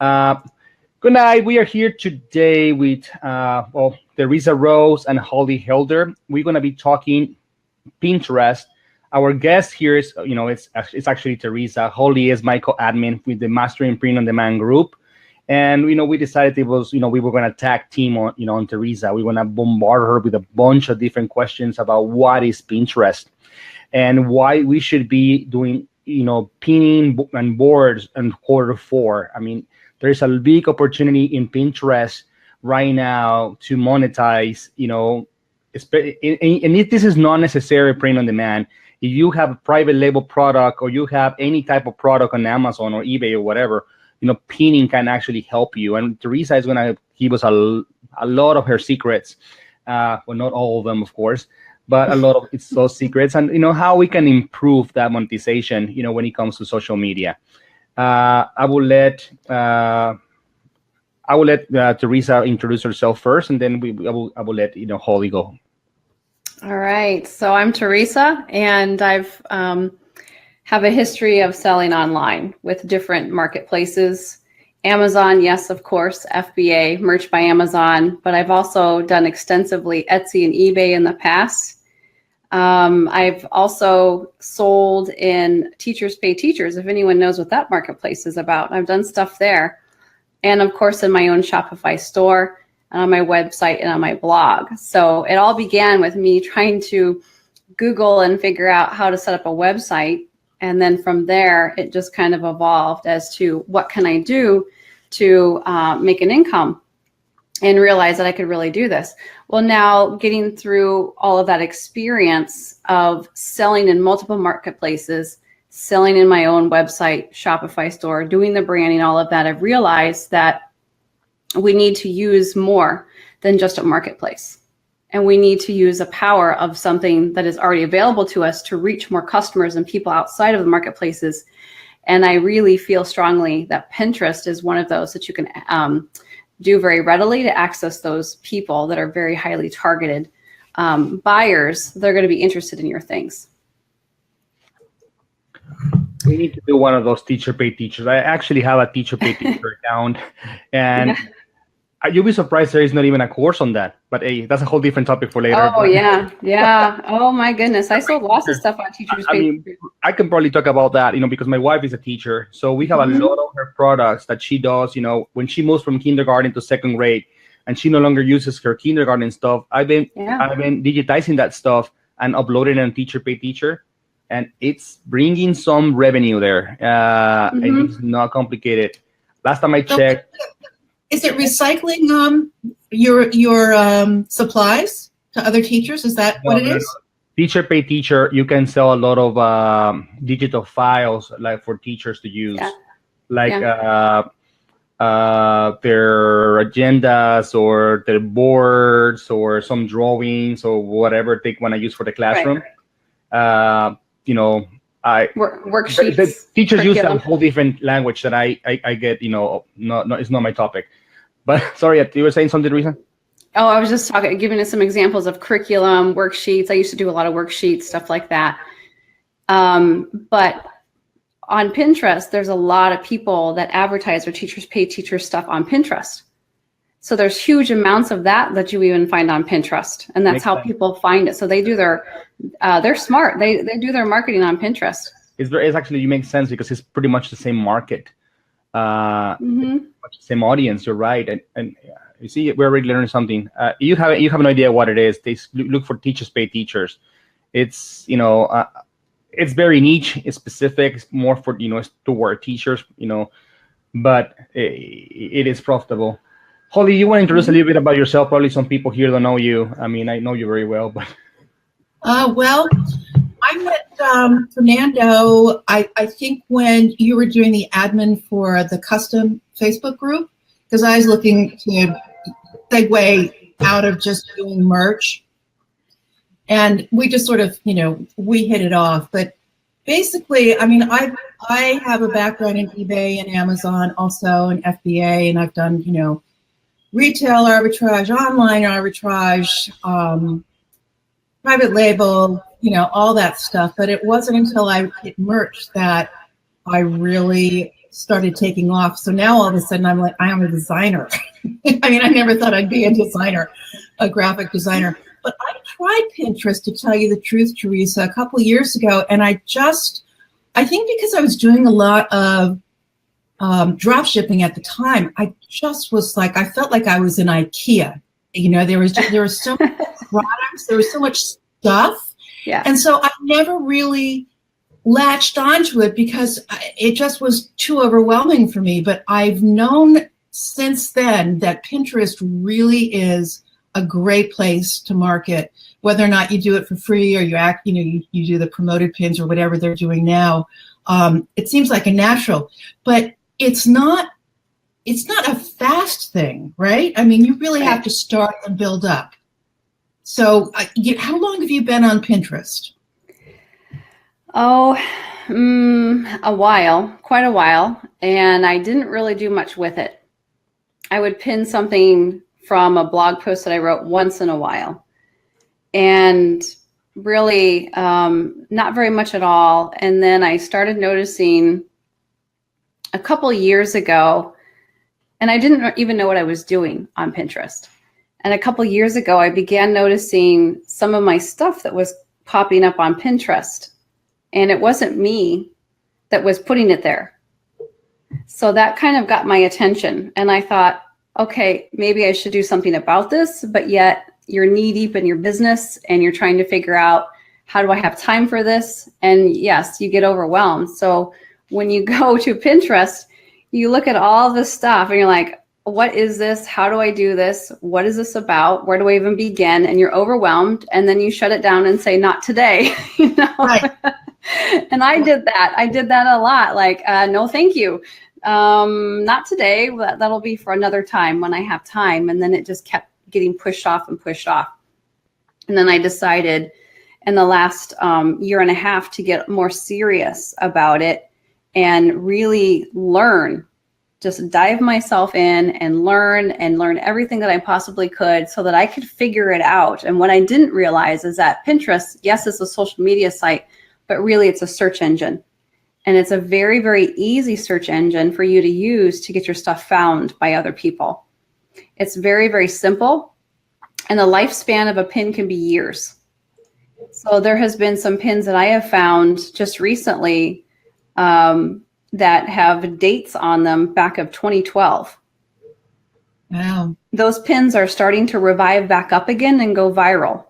Uh, Good night. We are here today with Teresa Rose and Holly Hilder. We're going to be talking Pinterest. Our guest here is, it's actually Teresa. Holly is my co-admin with the Mastering Print on Demand group. And, we decided it was, we were going to tag team on Teresa. We want to bombard her with a bunch of different questions about what is Pinterest and why we should be doing, pinning and boards in Q4. I mean, there's a big opportunity in Pinterest right now to monetize, and this is not necessarily print on demand. If you have a private label product or you have any type of product on Amazon or eBay or whatever, pinning can actually help you. And Teresa is going to give us a lot of her secrets. Well, not all of them, of course, but a lot of those secrets and, how we can improve that monetization, when it comes to social media. I will let Teresa introduce herself first, and then I will let Holly go. All right. So I'm Teresa, and I've have a history of selling online with different marketplaces. Amazon, yes, of course, FBA, Merch by Amazon, but I've also done extensively Etsy and eBay in the past. I've also sold in Teachers Pay Teachers, if anyone knows what that marketplace is about. I've done stuff there. And of course, in my own Shopify store, and on my website, and on my blog. So it all began with me trying to Google and figure out how to set up a website. And then from there, it just kind of evolved as to what can I do to make an income, and realize that I could really do this. Well, now getting through all of that experience of selling in multiple marketplaces, selling in my own website, Shopify store, doing the branding, all of that, I've realized that we need to use more than just a marketplace. And we need to use the power of something that is already available to us to reach more customers and people outside of the marketplaces. And I really feel strongly that Pinterest is one of those that you can do very readily to access those people that are very highly targeted buyers. They're going to be interested in your things. We need to do one of those Teacher Pay Teachers. I actually have a Teacher Pay Teacher account, and you'll be surprised there is not even a course on that. But hey, that's a whole different topic for later. Oh, yeah. Oh, my goodness. I sold lots of stuff on Teachers Pay. I can probably talk about that, because my wife is a teacher. So we have a lot of her products that she does, when she moves from kindergarten to second grade and she no longer uses her kindergarten stuff. I've been digitizing that stuff and uploading it on Teacher Pay Teacher. And it's bringing some revenue there. And it's not complicated. Last time I checked. Is it recycling your supplies to other teachers? Is that what it is? No. Teacher Pay Teacher, you can sell a lot of digital files like for teachers to use, their agendas or their boards or some drawings or whatever they want to use for the classroom. Right. Worksheets. The teachers use a whole different language that I get. It's not my topic. But sorry, you were saying something, Teresa? Oh, I was just giving us some examples of curriculum, worksheets. I used to do a lot of worksheets, stuff like that. But on Pinterest, there's a lot of people that advertise their Teachers Pay Teachers stuff on Pinterest. So there's huge amounts of that you even find on Pinterest, and that's how people find it. So they do they're smart. They do their marketing on Pinterest. It's actually, you make sense because it's pretty much the same market, same audience. You're right, and you see, we're already learning something. You have no idea what it is. They look for Teachers Pay Teachers. It's it's very niche. It's specific. It's more for it's toward teachers. But it is profitable. Holly, you want to introduce a little bit about yourself? Probably some people here don't know you. I mean, I know you very well, but. Well, I met Fernando, I think when you were doing the admin for the custom Facebook group, because I was looking to segue out of just doing merch. And we just sort of, we hit it off. But basically, I mean, I have a background in eBay and Amazon also, and FBA, and I've done, retail arbitrage, online arbitrage, private label, all that stuff. But it wasn't until I hit merch that I really started taking off. So now all of a sudden I'm like, I am a designer. I mean, I never thought I'd be a designer, a graphic designer. But I tried Pinterest, to tell you the truth, Teresa, a couple of years ago. And I think because I was doing a lot of drop shipping at the time, I just was like, I felt like I was in IKEA. You know, there was so many products, there was so much stuff. Yeah. And so I never really latched onto it because it just was too overwhelming for me. But I've known since then that Pinterest really is a great place to market, whether or not you do it for free or you do the promoted pins or whatever they're doing now. It seems like a natural, but it's not a fast thing, right? I mean, you really have to start and build up. So how long have you been on Pinterest? Oh, a while, quite a while. And I didn't really do much with it. I would pin something from a blog post that I wrote once in a while. And really not very much at all. And then I started noticing a couple years ago, and I didn't even know what I was doing on Pinterest. And a couple years ago, I began noticing some of my stuff that was popping up on Pinterest. And it wasn't me that was putting it there. So that kind of got my attention. And I thought, okay, maybe I should do something about this, but yet you're knee deep in your business and you're trying to figure out, how do I have time for this? And yes, you get overwhelmed. So when you go to Pinterest, you look at all this stuff and you're like, what is this? How do I do this? What is this about? Where do I even begin? And you're overwhelmed. And then you shut it down and say, not today. You know? Right. And I did that. I did that a lot. Like, no, thank you. Not today. That'll be for another time when I have time. And then it just kept getting pushed off and pushed off. And then I decided in the last year and a half to get more serious about it and really learn, just dive myself in and learn everything that I possibly could so that I could figure it out. And what I didn't realize is that Pinterest, yes, it's a social media site, but really it's a search engine. And it's a very, very easy search engine for you to use to get your stuff found by other people. It's very, very simple. And the lifespan of a pin can be years. So there has been some pins that I have found just recently that have dates on them back of 2012. Wow. Those pins are starting to revive back up again and go viral.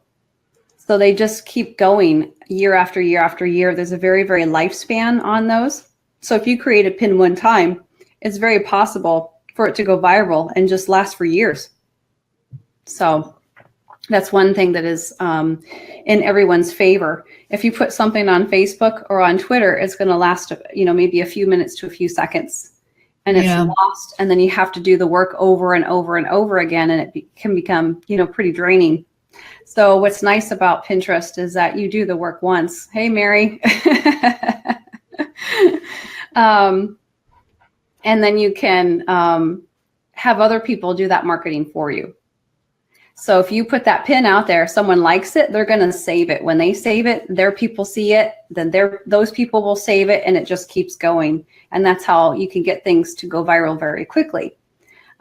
So they just keep going year after year after year. There's a very, very lifespan on those. So if you create a pin one time, it's very possible for it to go viral and just last for years. So that's one thing that is in everyone's favor. If you put something on Facebook or on Twitter, it's going to last, maybe a few minutes to a few seconds, and it's lost. And then you have to do the work over and over and over again, and it can become, pretty draining. So what's nice about Pinterest is that you do the work once. Hey, Mary. And then you can have other people do that marketing for you. So if you put that pin out there, someone likes it, they're going to save it. When they save it, their people see it, then those people will save it, and it just keeps going. And that's how you can get things to go viral very quickly.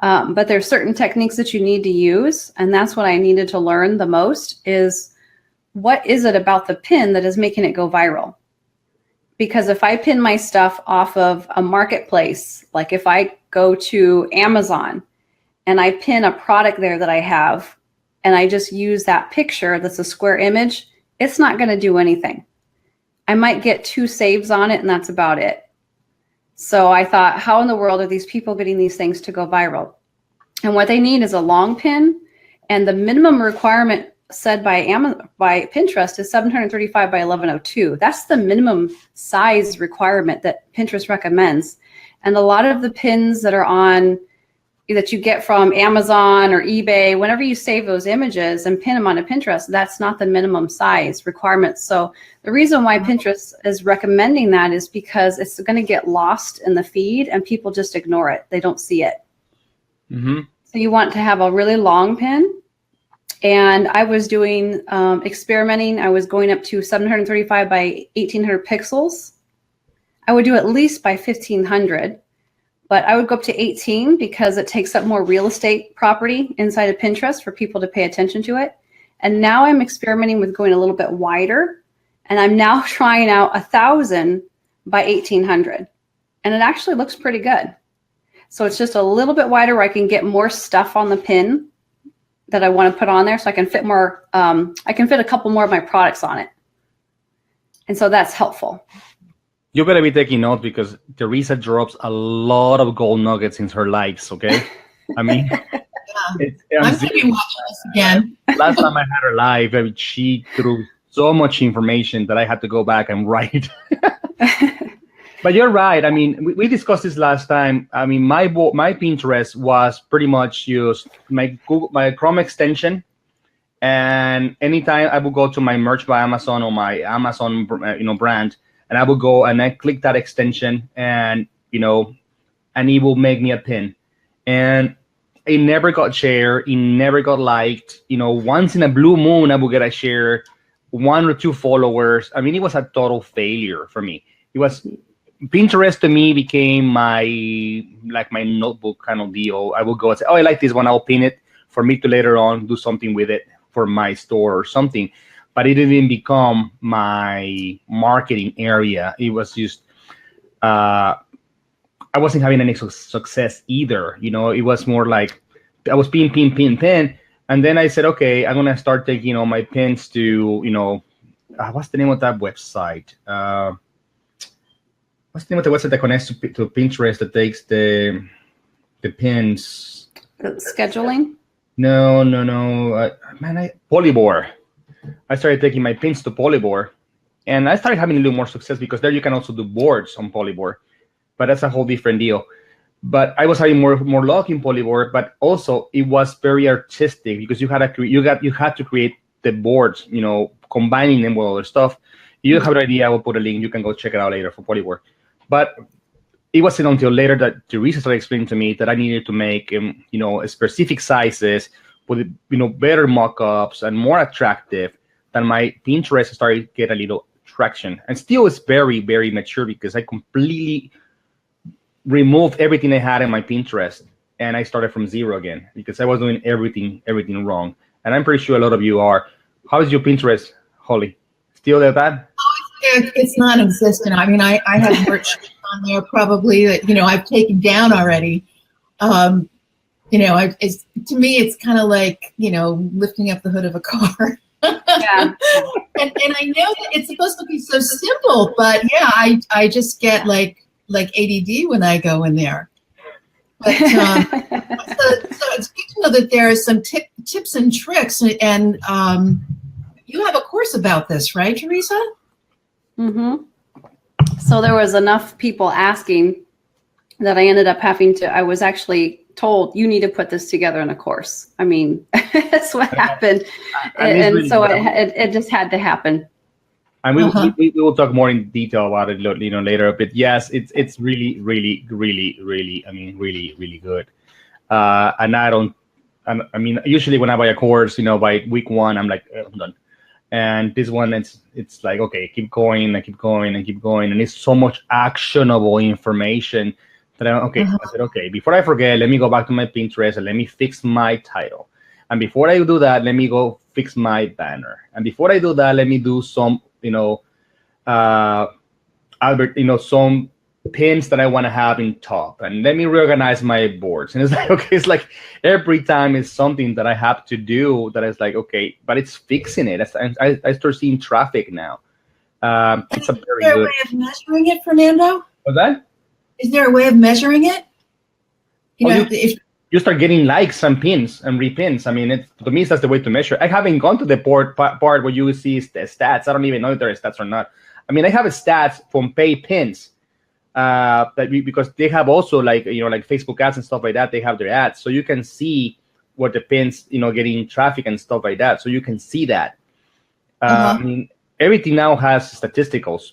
But there's certain techniques that you need to use. And that's what I needed to learn the most is, what is it about the pin that is making it go viral? Because if I pin my stuff off of a marketplace, like if I go to Amazon and I pin a product there that I have, and I just use that picture that's a square image, it's not going to do anything. I might get 2 saves on it, and that's about it. So I thought, how in the world are these people getting these things to go viral? And what they need is a long pin, and the minimum requirement said by Pinterest is 735 by 1102. That's the minimum size requirement that Pinterest recommends. And a lot of the pins that are that you get from Amazon or eBay, whenever you save those images and pin them onto Pinterest, that's not the minimum size requirement. So the reason why Pinterest is recommending that is because it's going to get lost in the feed and people just ignore it. They don't see it. Mm-hmm. So you want to have a really long pin. And I was doing experimenting. I was going up to 735 by 1800 pixels. I would do at least by 1500. but I would go up to 18 because it takes up more real estate property inside of Pinterest for people to pay attention to it. And now I'm experimenting with going a little bit wider, and I'm now trying out 1,000 by 1,800, and it actually looks pretty good. So it's just a little bit wider where I can get more stuff on the pin that I want to put on there, so I can fit more. I can fit a couple more of my products on it, and so that's helpful. You better be taking notes because Teresa drops a lot of gold nuggets in her lives. Okay, I mean, I'm going to be watching this again. Last time I had her live, I mean, she threw so much information that I had to go back and write. But you're right. I mean, we discussed this last time. I mean, my Pinterest was pretty much just my Chrome extension, and anytime I would go to my Merch by Amazon or my Amazon brand, and I would go and I click that extension, and and it will make me a pin, and it never got shared, it never got liked. Once in a blue moon, I would get a share, 1 or 2 followers. I mean, it was a total failure for me. It was. Pinterest to me became my notebook kind of deal. I will go and say, oh, I like this one. I'll pin it for me to later on do something with it for my store or something. But it didn't become my marketing area. It was just, I wasn't having any success either. It was more like I was pin. And then I said, okay, I'm going to start taking my pins to, what's the name of that website? What's the name of the website that connects to Pinterest that takes the pins? Scheduling? No. Polybor. I started taking my pins to Polybor, and I started having a little more success because there you can also do boards on Polybor, but that's a whole different deal. But I was having more luck in Polybor, but also it was very artistic because you had to create the boards, combining them with other stuff. You have an idea. I will put a link. You can go check it out later for Polybor. But it wasn't until later that Teresa started explaining to me that I needed to make, specific sizes with, better mock-ups and more attractive. That my Pinterest started to get a little traction. And still it's very, very mature because I completely removed everything I had in my Pinterest and I started from zero again because I was doing everything wrong. And I'm pretty sure a lot of you are. How is your Pinterest, Holly? Still that bad? It's non-existent. I mean, I have merch on there probably that, I've taken down already. To me, it's kind of like, lifting up the hood of a car. Yeah. and I know that it's supposed to be so simple, but yeah, I just get like ADD when I go in there. But so it's good to know that there are some tips and tricks, and you have a course about this, right, Teresa? Mm-hmm. So there was enough people asking that I ended up I was actually told, you need to put this together in a course. I mean, that's what happened. And so it just had to happen. And we will talk more in detail about it, later. But yes, it's really, really, really, really, really, really good. And usually when I buy a course, by week 1, I'm like, I'm done. And this one, it's like, okay, keep going, and it's so much actionable information that I said, okay, before I forget, let me go back to my Pinterest and let me fix my title. And before I do that, let me go fix my banner. And before I do that, let me do some, some pins that I want to have in top, and let me reorganize my boards. And it's like, okay, it's like every time it's something that I have to do that is like, okay, but it's fixing it. I start seeing traffic now. It's a very good. Is there a way of measuring it, Fernando? What's that? Is there a way of measuring it? If you start getting likes and pins and repins, I mean, to me, that's the way to measure. I haven't gone to the part where you see the stats. I don't even know if there are stats or not. I mean, I have stats from paid pins. Because they have also like Facebook ads and stuff like that, they have their ads, so you can see what the pins getting traffic and stuff like that, so you can see that. I mean, everything now has statisticals,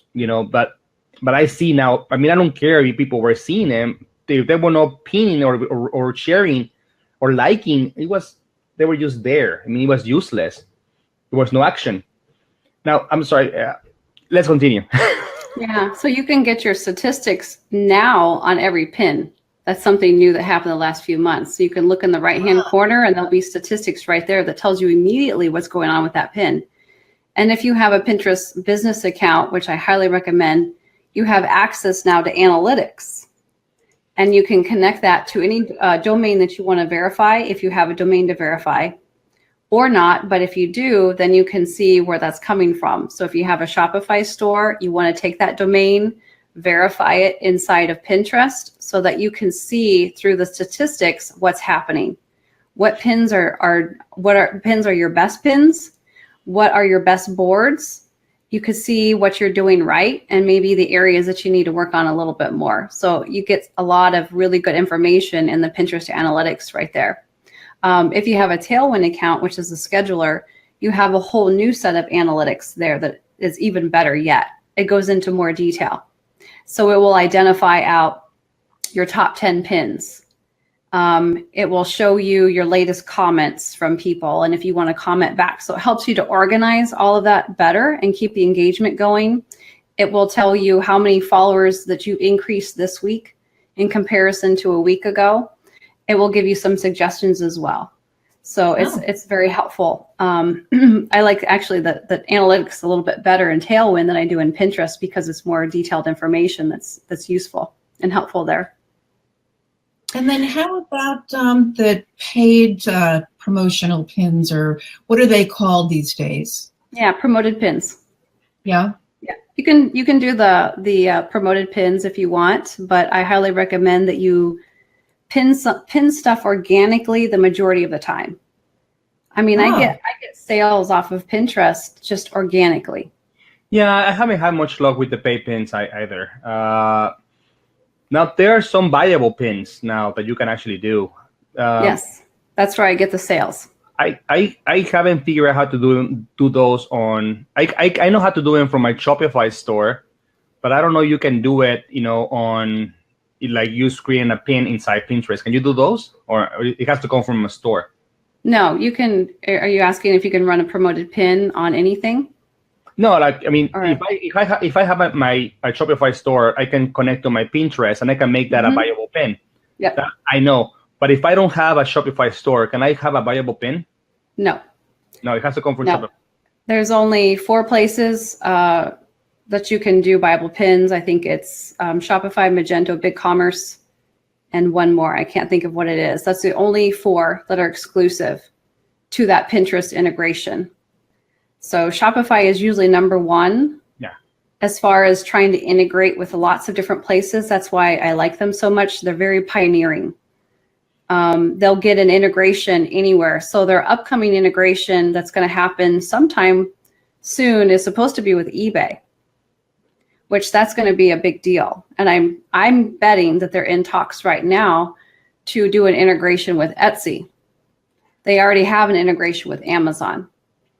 but I see now, I mean, I don't care if people were seeing them, they were not pinning or sharing or liking. They were just there. I mean, it was useless. There was no action. Now, I'm sorry, let's continue. Yeah, so you can get your statistics now on every pin That's something new that happened the last few months. So you can look in the right-hand corner and there'll be statistics right there that tells you immediately what's going on with that pin. And if you have a Pinterest business account, which I highly recommend, you have access now to analytics. And you can connect that to any domain that you want to verify if you have a domain to verify or not. But if you do, then you can see where that's coming from. So if you have a Shopify store, you want to take that domain, verify it inside of Pinterest so that you can see through the statistics what's happening. What pins are your best pins? What are your best boards? You can see what you're doing right and maybe the areas that you need to work on a little bit more. So you get a lot of really good information in the Pinterest analytics right there. If you have a Tailwind account, which is a scheduler, you have a whole new set of analytics there that is even better yet. It goes into more detail. So it will identify out your top 10 pins. It will show you your latest comments from people and if you want to comment back. So it helps you to organize all of that better and keep the engagement going. It will tell you how many followers that you increased this week in comparison to a week ago. It will give you some suggestions as well. So it's very helpful. I like actually the analytics a little bit better in Tailwind than I do in Pinterest because it's more detailed information that's useful and helpful there. And then how about the paid promotional pins, or what are they called these days? Yeah, promoted pins. Yeah. Yeah, you can do the promoted pins if you want, but I highly recommend that you pin stuff organically the majority of the time. I mean, I get sales off of Pinterest just organically. Yeah, I haven't had much luck with the pay pins either. Now there are some buyable pins now that you can actually do. Yes, that's where I get the sales. I haven't figured out how to do those on. I know how to do them from my Shopify store, but I don't know you can do it. On like you create a pin inside Pinterest. Can you do those, or it has to come from a store? No, you can. Are you asking if you can run a promoted pin on anything? No, like I mean, Right. if I have my Shopify store, I can connect to my Pinterest and I can make that a viable pin. Yep. That I know, but if I don't have a Shopify store, can I have a viable pin? No. No, it has to come from No. Shopify. There's only 4 places that you can do viable pins. I think it's Shopify, Magento, BigCommerce, and one more. I can't think of what it is. That's the only 4 that are exclusive to that Pinterest integration. So Shopify is usually number 1. Yeah. As far as trying to integrate with lots of different places. That's why I like them so much. They're very pioneering. They'll get an integration anywhere. So their upcoming integration that's going to happen sometime soon is supposed to be with eBay, which that's going to be a big deal. And I'm betting that they're in talks right now to do an integration with Etsy. They already have an integration with Amazon.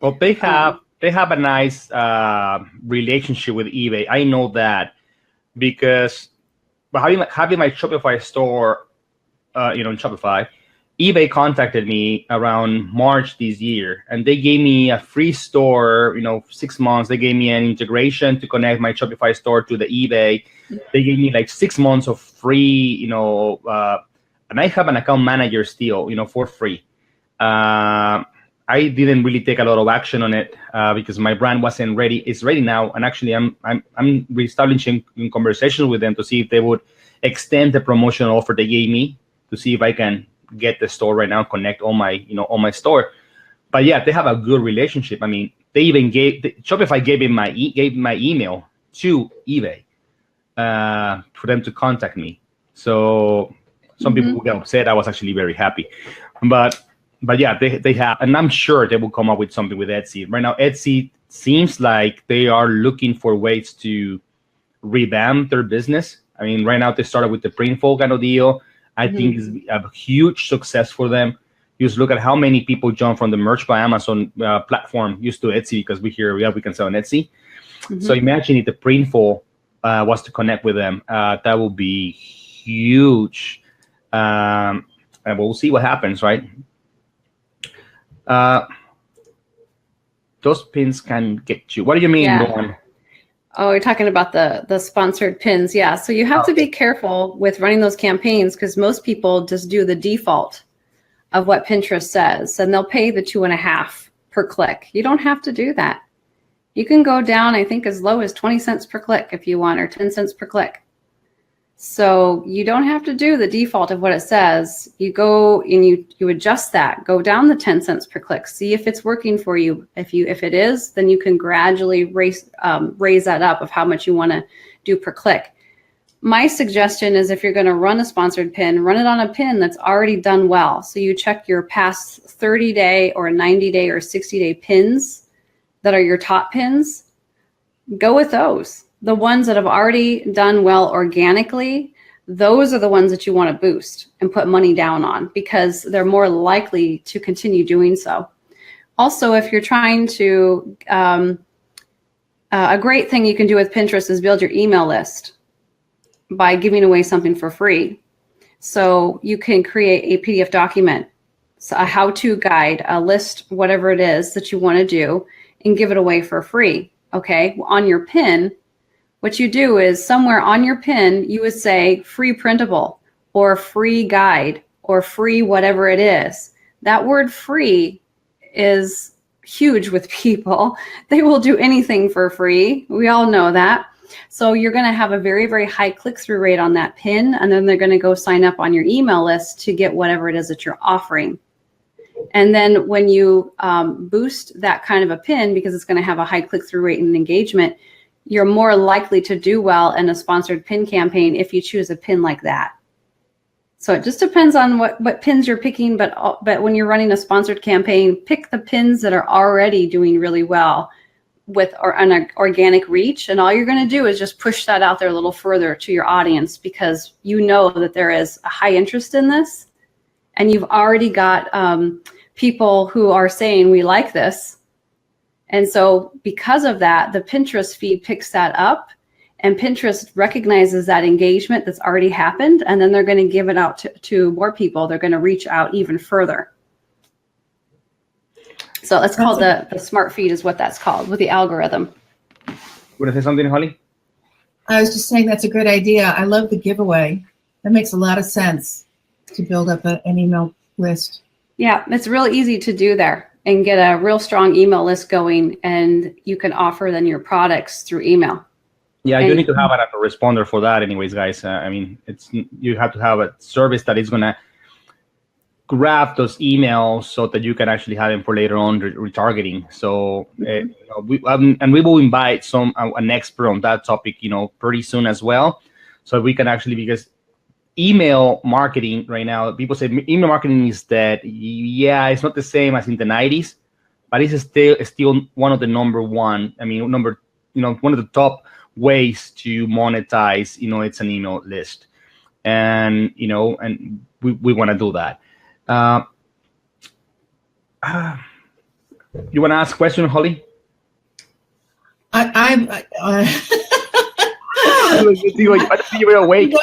Well, they have a nice relationship with eBay. I know that because having my Shopify store, in Shopify, eBay contacted me around March this year, and they gave me a free store. 6 months. They gave me an integration to connect my Shopify store to the eBay. They gave me like 6 months of free. And I have an account manager still. For free. I didn't really take a lot of action on it because my brand wasn't ready. It's ready now, and actually, I'm reestablishing conversations with them to see if they would extend the promotional offer they gave me to see if I can get the store right now, connect all my store. But yeah, they have a good relationship. I mean, they even Shopify gave my email to eBay for them to contact me. So some people will get upset. I was actually very happy, but yeah, they have, and I'm sure they will come up with something with Etsy. Right now, Etsy seems like they are looking for ways to revamp their business. I mean, right now they started with the Printful kind of deal. I think it's a huge success for them. You just look at how many people jump from the Merch by Amazon platform used to Etsy because we can sell on Etsy. So imagine if the Printful was to connect with them. That would be huge. And we'll see what happens, right? Those pins can get you. What do you mean, Lauren? Oh, you're talking about the sponsored pins. Yeah. So you have to be careful with running those campaigns because most people just do the default of what Pinterest says, and they'll pay the 2.5 per click. You don't have to do that. You can go down, I think, as low as 20 cents per click if you want, or 10 cents per click. So you don't have to do the default of what it says. You go and you adjust that, go down the 10 cents per click, see if it's working for you. If it is, then you can gradually raise that up of how much you want to do per click. My suggestion is if you're going to run a sponsored pin, run it on a pin that's already done well. So you check your past 30-day or 90-day or 60-day pins that are your top pins. Go with those. The ones that have already done well organically, those are the ones that you want to boost and put money down on because they're more likely to continue doing so. Also, if you're trying to, a great thing you can do with Pinterest is build your email list by giving away something for free. So you can create a PDF document, so a how-to guide, a list, whatever it is that you want to do, and give it away for free. Okay, on your pin, what you do is somewhere on your pin, you would say free printable or free guide or free whatever it is. That word free is huge with people. They will do anything for free. We all know that. So you're going to have a very, very high click-through rate on that pin, and then they're going to go sign up on your email list to get whatever it is that you're offering. And then when you boost that kind of a pin, because it's going to have a high click-through rate and engagement, you're more likely to do well in a sponsored pin campaign if you choose a pin like that. So it just depends on what pins you're picking, but when you're running a sponsored campaign, pick the pins that are already doing really well with an organic reach, and all you're going to do is just push that out there a little further to your audience because you know that there is a high interest in this, and you've already got people who are saying we like this. And so because of that, the Pinterest feed picks that up, and Pinterest recognizes that engagement that's already happened, and then they're going to give it out to more people. They're going to reach out even further. So that's called the smart feed is what that's called with the algorithm. Want to say something, Holly? I was just saying that's a great idea. I love the giveaway. That makes a lot of sense to build up an email list. Yeah, it's really easy to do there and get a real strong email list going, and you can offer then your products through email. Yeah, you need to have an autoresponder for that anyways, guys. I mean, you have to have a service that is going to grab those emails so that you can actually have them for later on retargeting. So we will invite an expert on that topic, pretty soon as well. So we can actually, because email marketing right now, people say email marketing is dead. Yeah, it's not the same as in the 90s, but it's still one of the number one. I mean, one of the top ways to monetize. It's an email list, and and we want to do that. You want to ask a question, Holly? You're awake.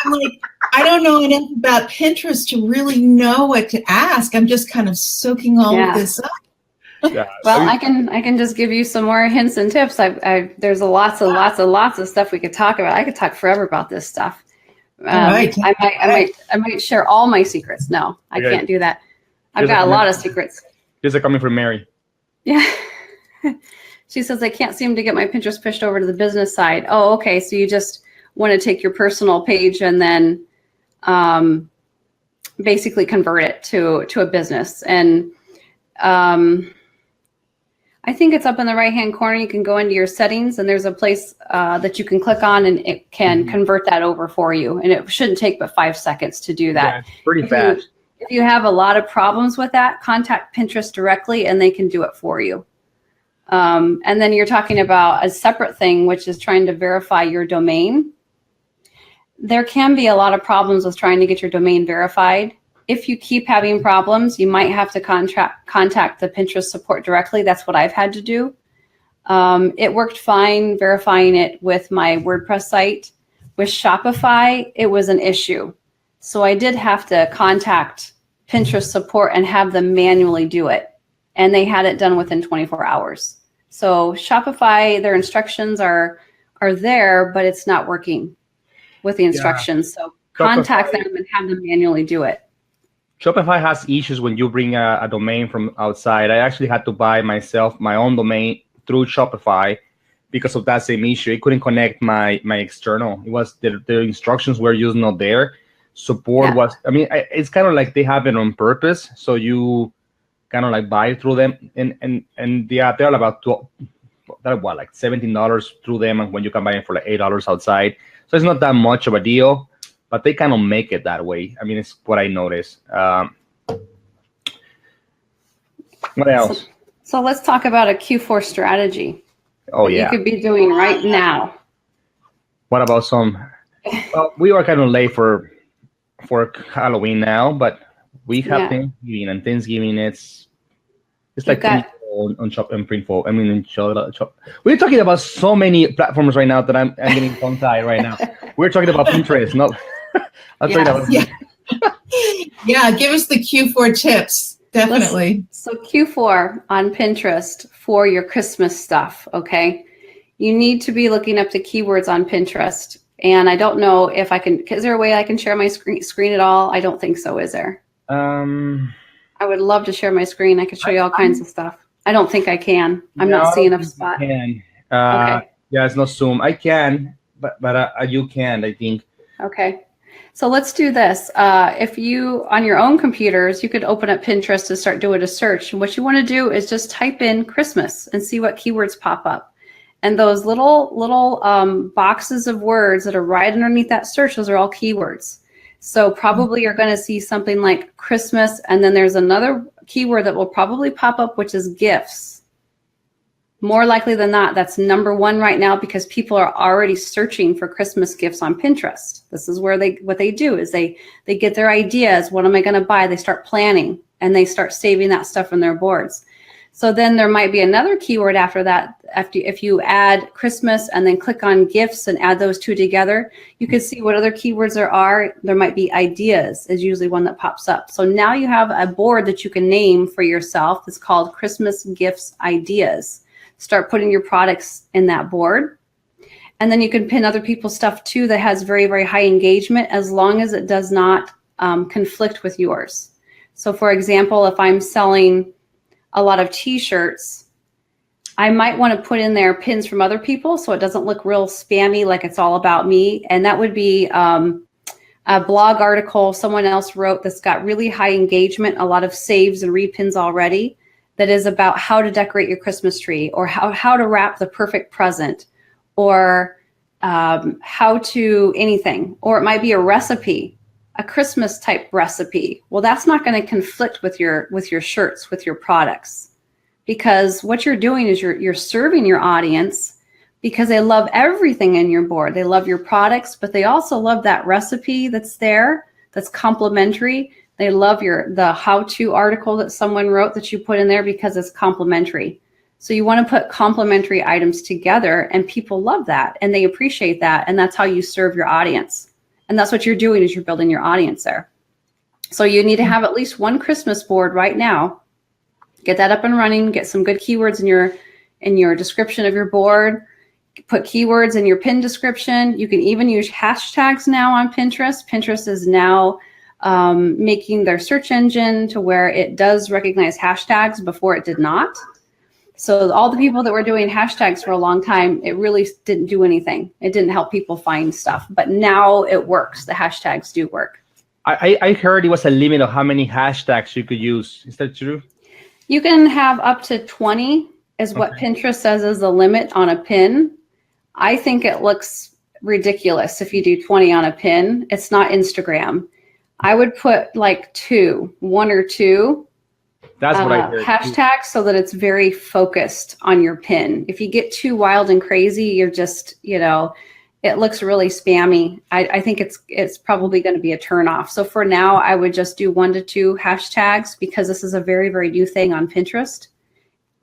I'm like, I don't know enough about Pinterest to really know what to ask. I'm just kind of soaking all of this up. Yeah. Well, I can just give you some more hints and tips. There's lots of stuff we could talk about. I could talk forever about this stuff. Right. I might share all my secrets. No, I can't do that. I've got a lot of secrets. These are coming from Mary. Yeah. She says, I can't seem to get my Pinterest pushed over to the business side. Oh, okay. So you just want to take your personal page and then basically convert it to a business. And I think it's up in the right-hand corner. You can go into your settings, and there's a place that you can click on, and it can convert that over for you. And it shouldn't take but 5 seconds to do that. Yeah, it's pretty fast. If you have a lot of problems with that, contact Pinterest directly, and they can do it for you. And then you're talking about a separate thing, which is trying to verify your domain. There can be a lot of problems with trying to get your domain verified. If you keep having problems, you might have to contact the Pinterest support directly. That's what I've had to do. It worked fine verifying it with my WordPress site. With Shopify, it was an issue. So I did have to contact Pinterest support and have them manually do it. And they had it done within 24 hours. So Shopify, their instructions are are there, but it's not working with the instructions. So contact them and have them manually do it. Shopify has issues when you bring a domain from outside. I actually had to buy myself my own domain through Shopify because of that same issue. It couldn't connect my external. It was the instructions were just not there. Support was, I mean, it's kind of like they have it on purpose. So you kind of like buy through them. And they're about like $17 through them, and when you can buy it for like $8 outside. So it's not that much of a deal, but they kind of make it that way. I mean, it's what I noticed. What else? So let's talk about a Q4 strategy. Oh, yeah. You could be doing right now. What about some? Well, we are kind of late for Halloween now, but we have Thanksgiving, and Thanksgiving it's like on Shop and Printful. I mean, in Shop. We're talking about so many platforms right now that I'm getting tongue-tied right now. We're talking about Pinterest, not. Give us the Q4 tips. Definitely. So Q4 on Pinterest for your Christmas stuff, okay? You need to be looking up the keywords on Pinterest. And I don't know if I can, is there a way I can share my screen at all? I don't think so, is there? I would love to share my screen. I could show you all kinds of stuff. I don't think I can. I'm not seeing enough spot. Okay. Yeah, it's not Zoom. I can, but you can, I think. Okay. So let's do this. If you, on your own computers, you could open up Pinterest to start doing a search. And what you want to do is just type in Christmas and see what keywords pop up. And those little boxes of words that are right underneath that search, those are all keywords. So probably you're going to see something like Christmas, and then there's another keyword that will probably pop up, which is gifts. More likely than not, that's number one right now because people are already searching for Christmas gifts on Pinterest. This is where what they do is they get their ideas. What am I going to buy? They start planning and they start saving that stuff in their boards. So then there might be another keyword after that. If you add Christmas and then click on gifts and add those two together, you can see what other keywords there are. There might be ideas is usually one that pops up. So now you have a board that you can name for yourself. It's called Christmas Gifts Ideas. Start putting your products in that board. And then you can pin other people's stuff too that has very, very high engagement as long as it does not conflict with yours. So for example, if I'm selling a lot of t-shirts, I might want to put in there pins from other people so it doesn't look real spammy like it's all about me. And that would be a blog article someone else wrote that's got really high engagement, a lot of saves and repins already, that is about how to decorate your Christmas tree or how to wrap the perfect present or how to anything. Or it might be a recipe, a Christmas type recipe. Well, that's not going to conflict with your shirts, with your products, because what you're doing is you're serving your audience because they love everything in your board. They love your products, but they also love that recipe that's there, that's complimentary. They love the how-to article that someone wrote that you put in there because it's complimentary. So you want to put complimentary items together, and people love that and they appreciate that. And that's how you serve your audience. And that's what you're doing is you're building your audience there. So you need to have at least one Christmas board right now. Get that up and running, get some good keywords in your description of your board, put keywords in your pin description. You can even use hashtags now on Pinterest. Pinterest is now making their search engine to where it does recognize hashtags. Before it did not. So all the people that were doing hashtags for a long time, it really didn't do anything. It didn't help people find stuff, but now it works. The hashtags do work. I heard it was a limit of how many hashtags you could use. Is that true? You can have up to 20 is what Pinterest says is the limit on a pin. I think it looks ridiculous if you do 20 on a pin. It's not Instagram. I would put like one or two. That's what I heard. Hashtags so that it's very focused on your pin. If you get too wild and crazy, you're just, it looks really spammy. I think it's probably going to be a turnoff. So for now, I would just do 1 to 2 hashtags because this is a very, very new thing on Pinterest.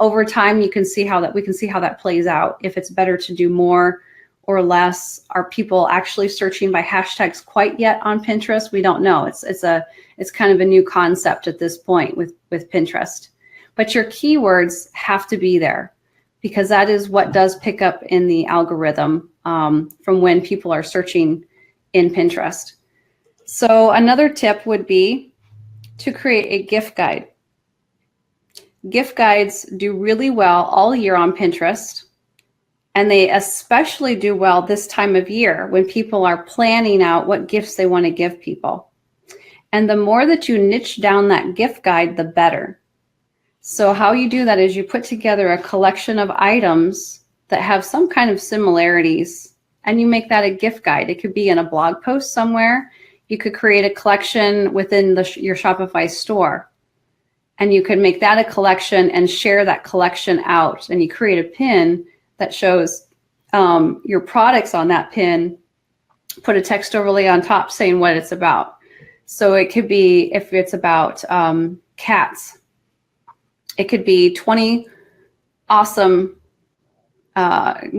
Over time, we can see how that plays out. If it's better to do more or less. Are people actually searching by hashtags quite yet on Pinterest? We don't know. It's kind of a new concept at this point with Pinterest. But your keywords have to be there because that is what does pick up in the algorithm from when people are searching in Pinterest. So another tip would be to create a gift guide. Gift guides do really well all year on Pinterest, and they especially do well this time of year when people are planning out what gifts they want to give people. And the more that you niche down that gift guide, the better. So how you do that is you put together a collection of items that have some kind of similarities, and you make that a gift guide. It could be in a blog post somewhere. You could create a collection within your Shopify store, and you could make that a collection and share that collection out. And you create a pin that shows your products on that pin, put a text overlay on top saying what it's about. So it could be, if it's about cats, it could be 20 awesome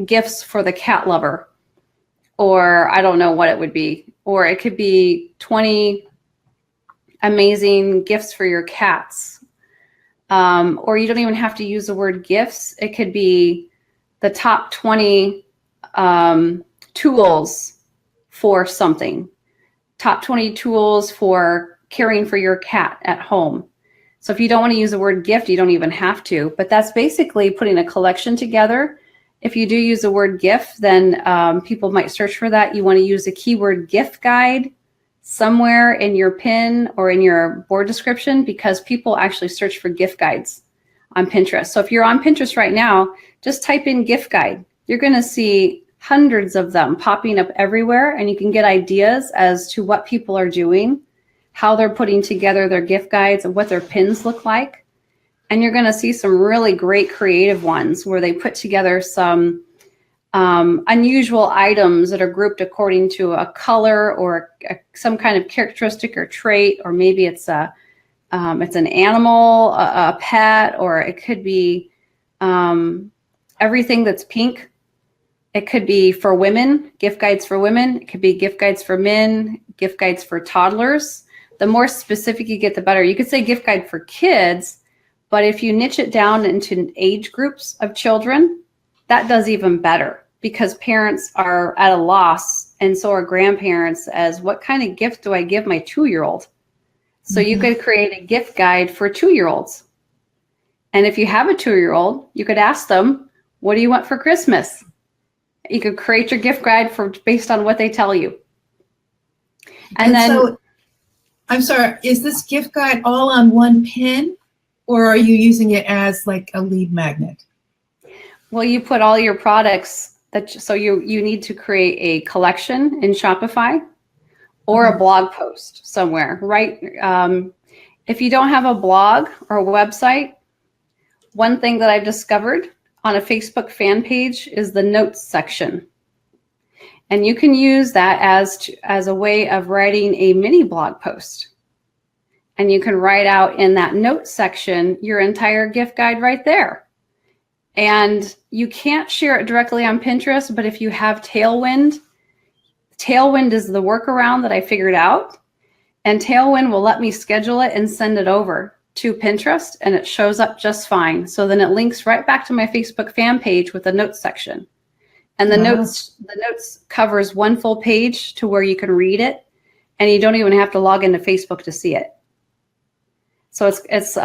gifts for the cat lover, or I don't know what it would be. Or it could be 20 amazing gifts for your cats. Or you don't even have to use the word gifts. It could be the top 20 tools for something. Top 20 tools for caring for your cat at home. So if you don't want to use the word gift, you don't even have to. But that's basically putting a collection together. If you do use the word gift, then people might search for that. You want to use the keyword gift guide somewhere in your pin or in your board description, because people actually search for gift guides on Pinterest. So if you're on Pinterest right now, just type in gift guide. You're going to see hundreds of them popping up everywhere, and you can get ideas as to what people are doing, how they're putting together their gift guides, and what their pins look like. And you're going to see some really great creative ones where they put together some unusual items that are grouped according to a color or some kind of characteristic or trait, or maybe it's an animal, a pet, or it could be everything that's pink. It could be for women, gift guides for women. It could be gift guides for men, gift guides for toddlers. The more specific you get, the better. You could say gift guide for kids, but if you niche it down into age groups of children, that does even better, because parents are at a loss, and so are grandparents, as what kind of gift do I give my 2-year-old? So you could create a gift guide for 2-year-olds. And if you have a 2-year-old, you could ask them, what do you want for Christmas? You could create your gift guide based on what they tell you. And then, so, I'm sorry, is this gift guide all on one pin, or are you using it as like a lead magnet? well, you put all your products so you need to create a collection in Shopify or a blog post somewhere, right? If you don't have a blog or a website, one thing that I've discovered on a Facebook fan page is the notes section. And you can use that as a way of writing a mini blog post. And you can write out in that notes section your entire gift guide right there. And you can't share it directly on Pinterest, but if you have Tailwind is the workaround that I figured out. And Tailwind will let me schedule it and send it over to Pinterest, and it shows up just fine. So then it links right back to my Facebook fan page with the notes section. And the notes covers one full page to where you can read it, and you don't even have to log into Facebook to see it. So it's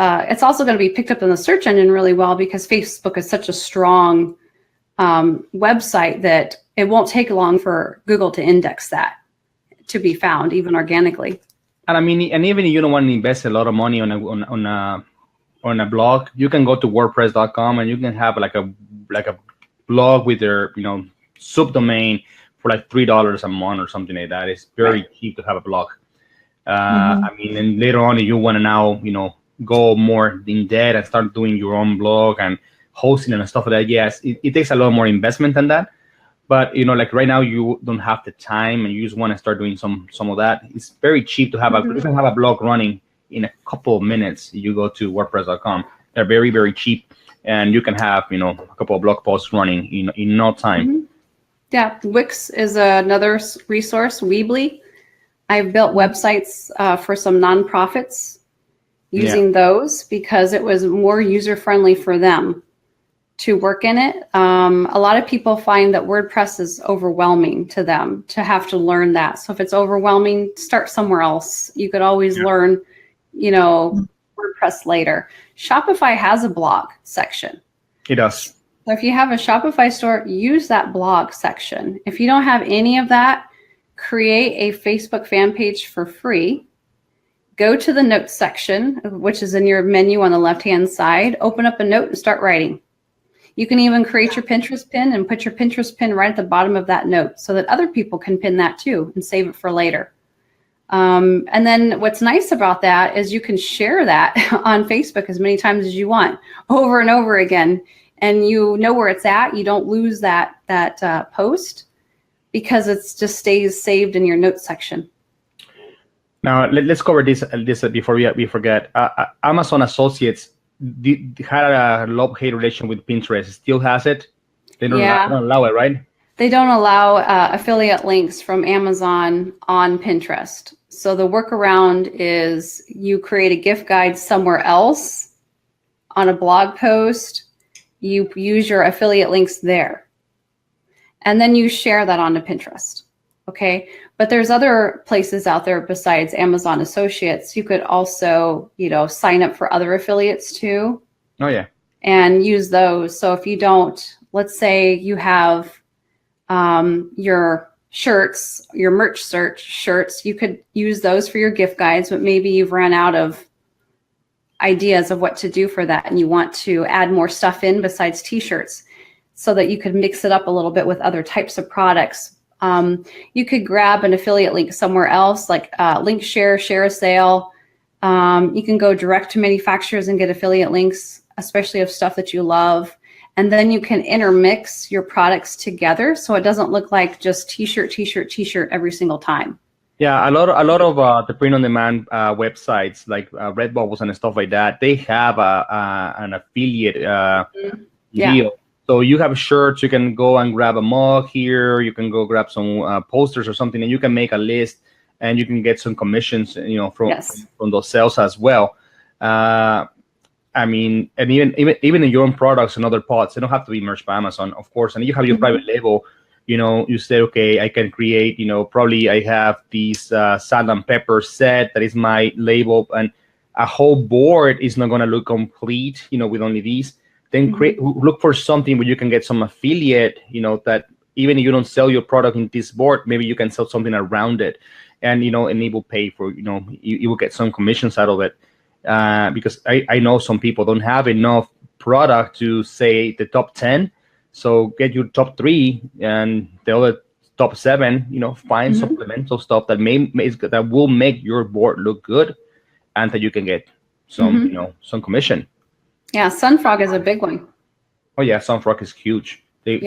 also going to be picked up in the search engine really well, because Facebook is such a strong website that it won't take long for Google to index that to be found, even organically. And I mean, and even if you don't want to invest a lot of money on a blog, you can go to WordPress.com and you can have like a blog with their subdomain for like $3 a month or something like that. It's very cheap to have a blog. I mean, and later on, if you want to now go more in depth and start doing your own blog and hosting and stuff like that, yes, it takes a lot more investment than that. But like right now, you don't have the time, and you just want to start doing some of that. It's very cheap to have you can have a blog running in a couple of minutes. You go to WordPress.com. They're very, very cheap, and you can have a couple of blog posts running in no time. Yeah, Wix is another resource. Weebly, I've built websites for some nonprofits using those, because it was more user friendly for them. to work in it. A lot of people find that WordPress is overwhelming to them to have to learn that. So if it's overwhelming, start somewhere else. You could always learn, WordPress later. Shopify has a blog section. It does. So if you have a Shopify store, use that blog section. If you don't have any of that, create a Facebook fan page for free. Go to the notes section, which is in your menu on the left-hand side. Open up a note and start writing. You can even create your Pinterest pin and put your Pinterest pin right at the bottom of that note so that other people can pin that too and save it for later. And then what's nice about that is you can share that on Facebook as many times as you want, over and over again. And you know where it's at. You don't lose that post because it just stays saved in your notes section. Now, let's cover this before we forget. Amazon Associates had a love-hate relation with Pinterest. Still has it? They don't allow it, right? They don't allow affiliate links from Amazon on Pinterest. So the workaround is you create a gift guide somewhere else on a blog post. You use your affiliate links there. And then you share that onto Pinterest. Okay. But there's other places out there besides Amazon Associates. You could also, sign up for other affiliates too. Oh, yeah. And use those. So if you don't, let's say you have your shirts, your merch search shirts, you could use those for your gift guides, but maybe you've run out of ideas of what to do for that and you want to add more stuff in besides t-shirts so that you could mix it up a little bit with other types of products. You could grab an affiliate link somewhere else, like link share a sale. You can go direct to manufacturers and get affiliate links, especially of stuff that you love. And then you can intermix your products together so it doesn't look like just t-shirt every single time. Yeah, a lot of the print-on-demand websites like Redbubble and stuff like that, they have an affiliate deal. So you have shirts, you can go and grab a mug here, you can go grab some posters or something, and you can make a list and you can get some commissions, from those sales as well. And even in your own products and other pods, they don't have to be merged by Amazon, of course. And you have your private label. You say, okay, I can create, probably I have this salt and pepper set that is my label, and a whole board is not going to look complete, with only these. Then look for something where you can get some affiliate, that even if you don't sell your product in this board, maybe you can sell something around it, and and it will pay for, you will get some commissions out of it. Because I know some people don't have enough product to say the top 10. So get your top 3 and the other top 7, find supplemental stuff that will make your board look good and that you can get some, some commission. Yeah, Sunfrog is a big one. Oh yeah, Sunfrog is huge. They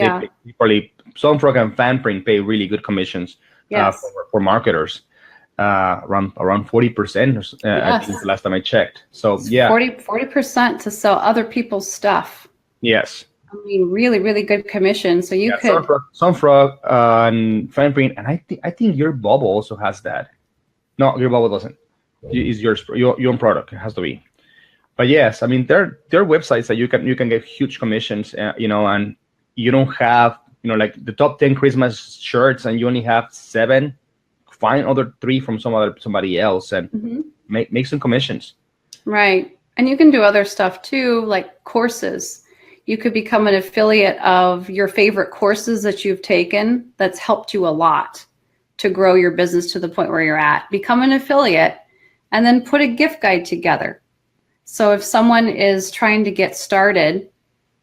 probably Sunfrog and Fanprint pay really good commissions for marketers. Around 40%. I think the last time I checked. So yeah, 40% to sell other people's stuff. Yes. I mean, really, really good commission. So you could Sunfrog and Fanprint, and I think your Bubble also has that. No, your Bubble doesn't. It's your own product. It has to be. But yes, there are websites that you can get huge commissions. And you don't have like the top 10 Christmas shirts, and you only have 7. Find other 3 from somebody else and make some commissions. Right. And you can do other stuff too, like courses. You could become an affiliate of your favorite courses that you've taken that's helped you a lot to grow your business to the point where you're at. Become an affiliate and then put a gift guide together. So if someone is trying to get started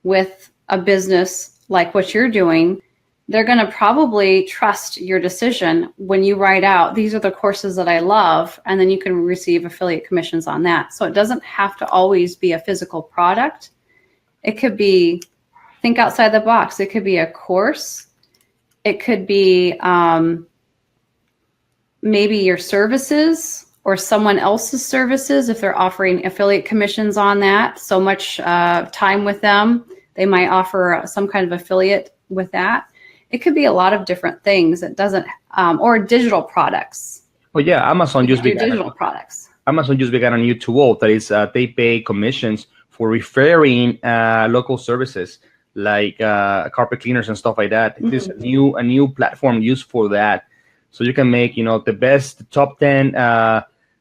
with a business like what you're doing, they're going to probably trust your decision when you write out, these are the courses that I love, and then you can receive affiliate commissions on that. So it doesn't have to always be a physical product. It could be, think outside the box. It could be a course. It could be maybe your services or someone else's services if they're offering affiliate commissions on that. So much time with them, they might offer some kind of affiliate with that. It could be a lot of different things. It doesn't, or digital products. Well, yeah, Amazon just began digital products. Amazon just began a new tool that is they pay commissions for referring local services. like carpet cleaners and stuff like that. There's a new platform used for that, so you can make the best top 10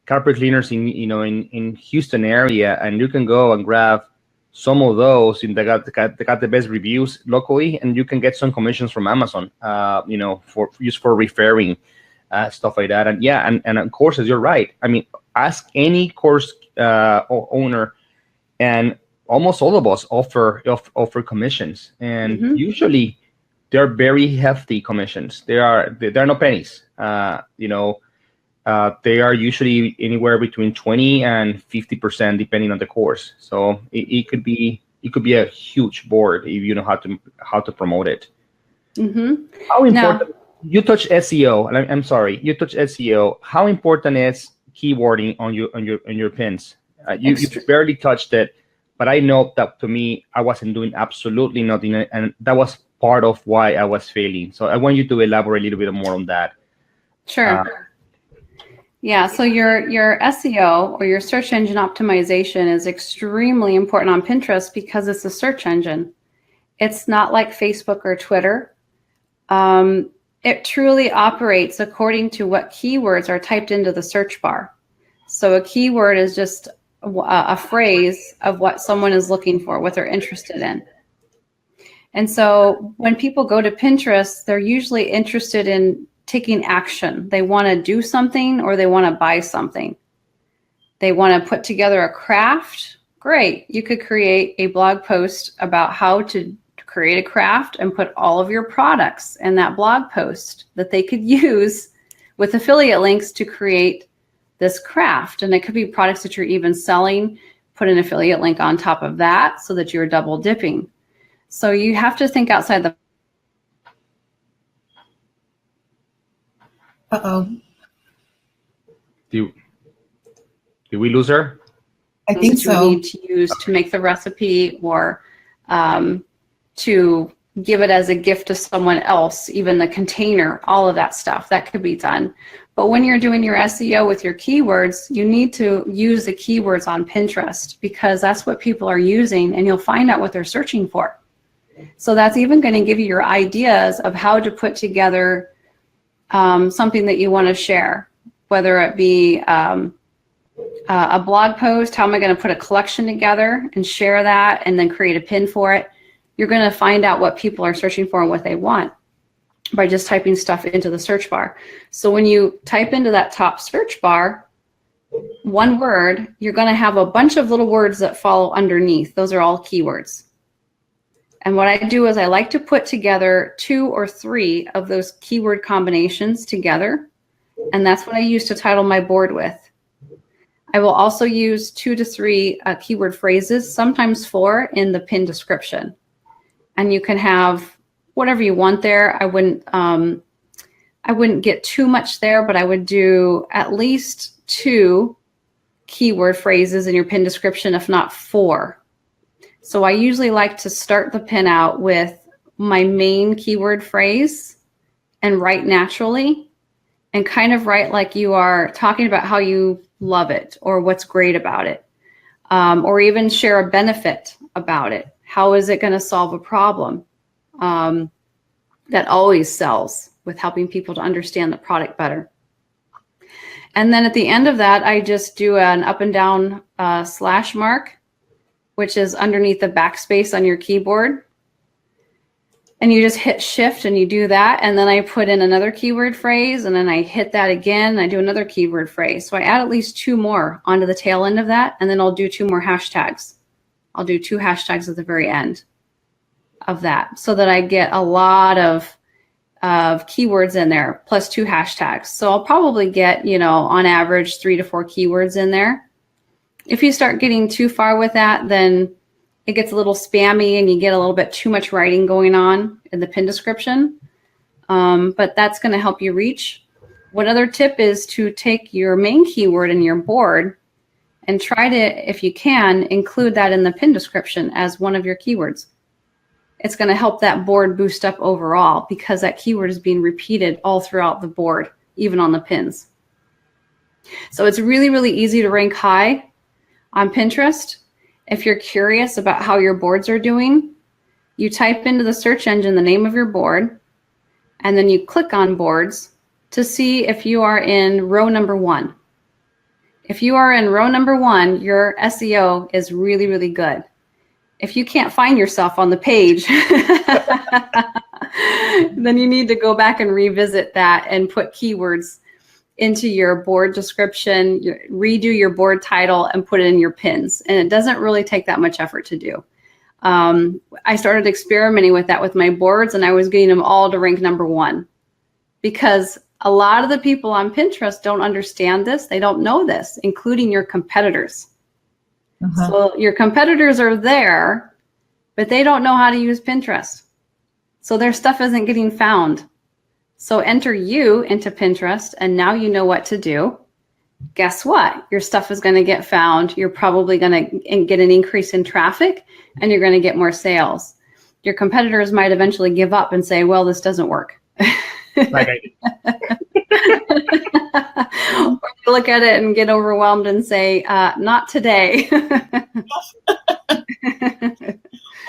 carpet cleaners in Houston area, and you can go and grab some of those and they got the best reviews locally, and you can get some commissions from Amazon, for referring stuff like that. And yeah, and courses, you're right. I mean, ask any course owner, and almost all of us offer commissions, and usually they're very hefty commissions. They're no pennies. They are usually anywhere between 20 and 50% depending on the course. So it could be a huge board if you know how to promote it. How important? Now, you touch SEO, and I'm sorry, you touch SEO. How important is keywording on your pins? You barely touched it, but I know that to me, I wasn't doing absolutely nothing, and that was part of why I was failing. So I want you to elaborate a little bit more on that. Sure. Yeah, so your SEO, or your search engine optimization, is extremely important on Pinterest because it's a search engine. It's not like Facebook or Twitter. It truly operates according to what keywords are typed into the search bar. So a keyword is just a phrase of what someone is looking for, what they're interested in. And so when people go to Pinterest, they're usually interested in taking action. They want to do something, or they want to buy something. They want to put together a craft. Great. You could create a blog post about how to create a craft and put all of your products in that blog post that they could use with affiliate links to create this craft. And it could be products that you're even selling. Put an affiliate link on top of that so that you're double dipping. So you have to think outside the. Uh-oh. Did we lose her? I think so. That you need to use to make the recipe, or to give it as a gift to someone else, even the container, all of that stuff, that could be done. But when you're doing your SEO with your keywords, you need to use the keywords on Pinterest, because that's what people are using, and you'll find out what they're searching for. So that's even going to give you your ideas of how to put together something that you want to share, whether it be a blog post. How am I going to put a collection together and share that, and then create a pin for it? You're going to find out what people are searching for and what they want by just typing stuff into the search bar. So when you type into that top search bar, one word, you're going to have a bunch of little words that follow underneath. Those are all keywords. And what I do is I like to put together 2 or 3 of those keyword combinations together. And that's what I use to title my board with. I will also use 2 to 3 keyword phrases, sometimes 4, in the pin description. And you can have whatever you want there. I wouldn't get too much there, but I would do at least 2 keyword phrases in your pin description, if not 4. So I usually like to start the pin out with my main keyword phrase and write naturally, and kind of write like you are talking about how you love it or what's great about it, or even share a benefit about it. How is it going to solve a problem? That always sells, with helping people to understand the product better. And then at the end of that, I just do an up and down slash mark, which is underneath the backspace on your keyboard. And you just hit shift and you do that. And then I put in another keyword phrase, and then I hit that again, and I do another keyword phrase. So I add at least 2 more onto the tail end of that. And then I'll do 2 more hashtags. I'll do 2 hashtags at the very end of that, so that I get a lot of keywords in there, plus 2 hashtags. So I'll probably get, on average 3 to 4 keywords in there. If you start getting too far with that, then it gets a little spammy and you get a little bit too much writing going on in the pin description. But that's going to help you reach. One other tip is to take your main keyword in your board and try to, if you can, include that in the pin description as one of your keywords. It's going to help that board boost up overall, because that keyword is being repeated all throughout the board, even on the pins. So it's really, really easy to rank high on Pinterest. If you're curious about how your boards are doing, You type into the search engine the name of your board, and then you click on boards to see if you are in row number 1. If you are in row number 1, your SEO is really, really good. If you can't find yourself on the page, then you need to go back and revisit that and put keywords into your board description, redo your board title, and put it in your pins. And it doesn't really take that much effort to do. I started experimenting with that with my boards, and I was getting them all to rank number 1 because a lot of the people on Pinterest don't understand this. They don't know this, including your competitors. So your competitors are there, but they don't know how to use Pinterest. So their stuff isn't getting found. So enter you into Pinterest, and now you know what to do. Guess what? Your stuff is going to get found. You're probably going to get an increase in traffic, and you're going to get more sales. Your competitors might eventually give up and say, well, this doesn't work. Like I did. Or look at it and get overwhelmed and say, not today.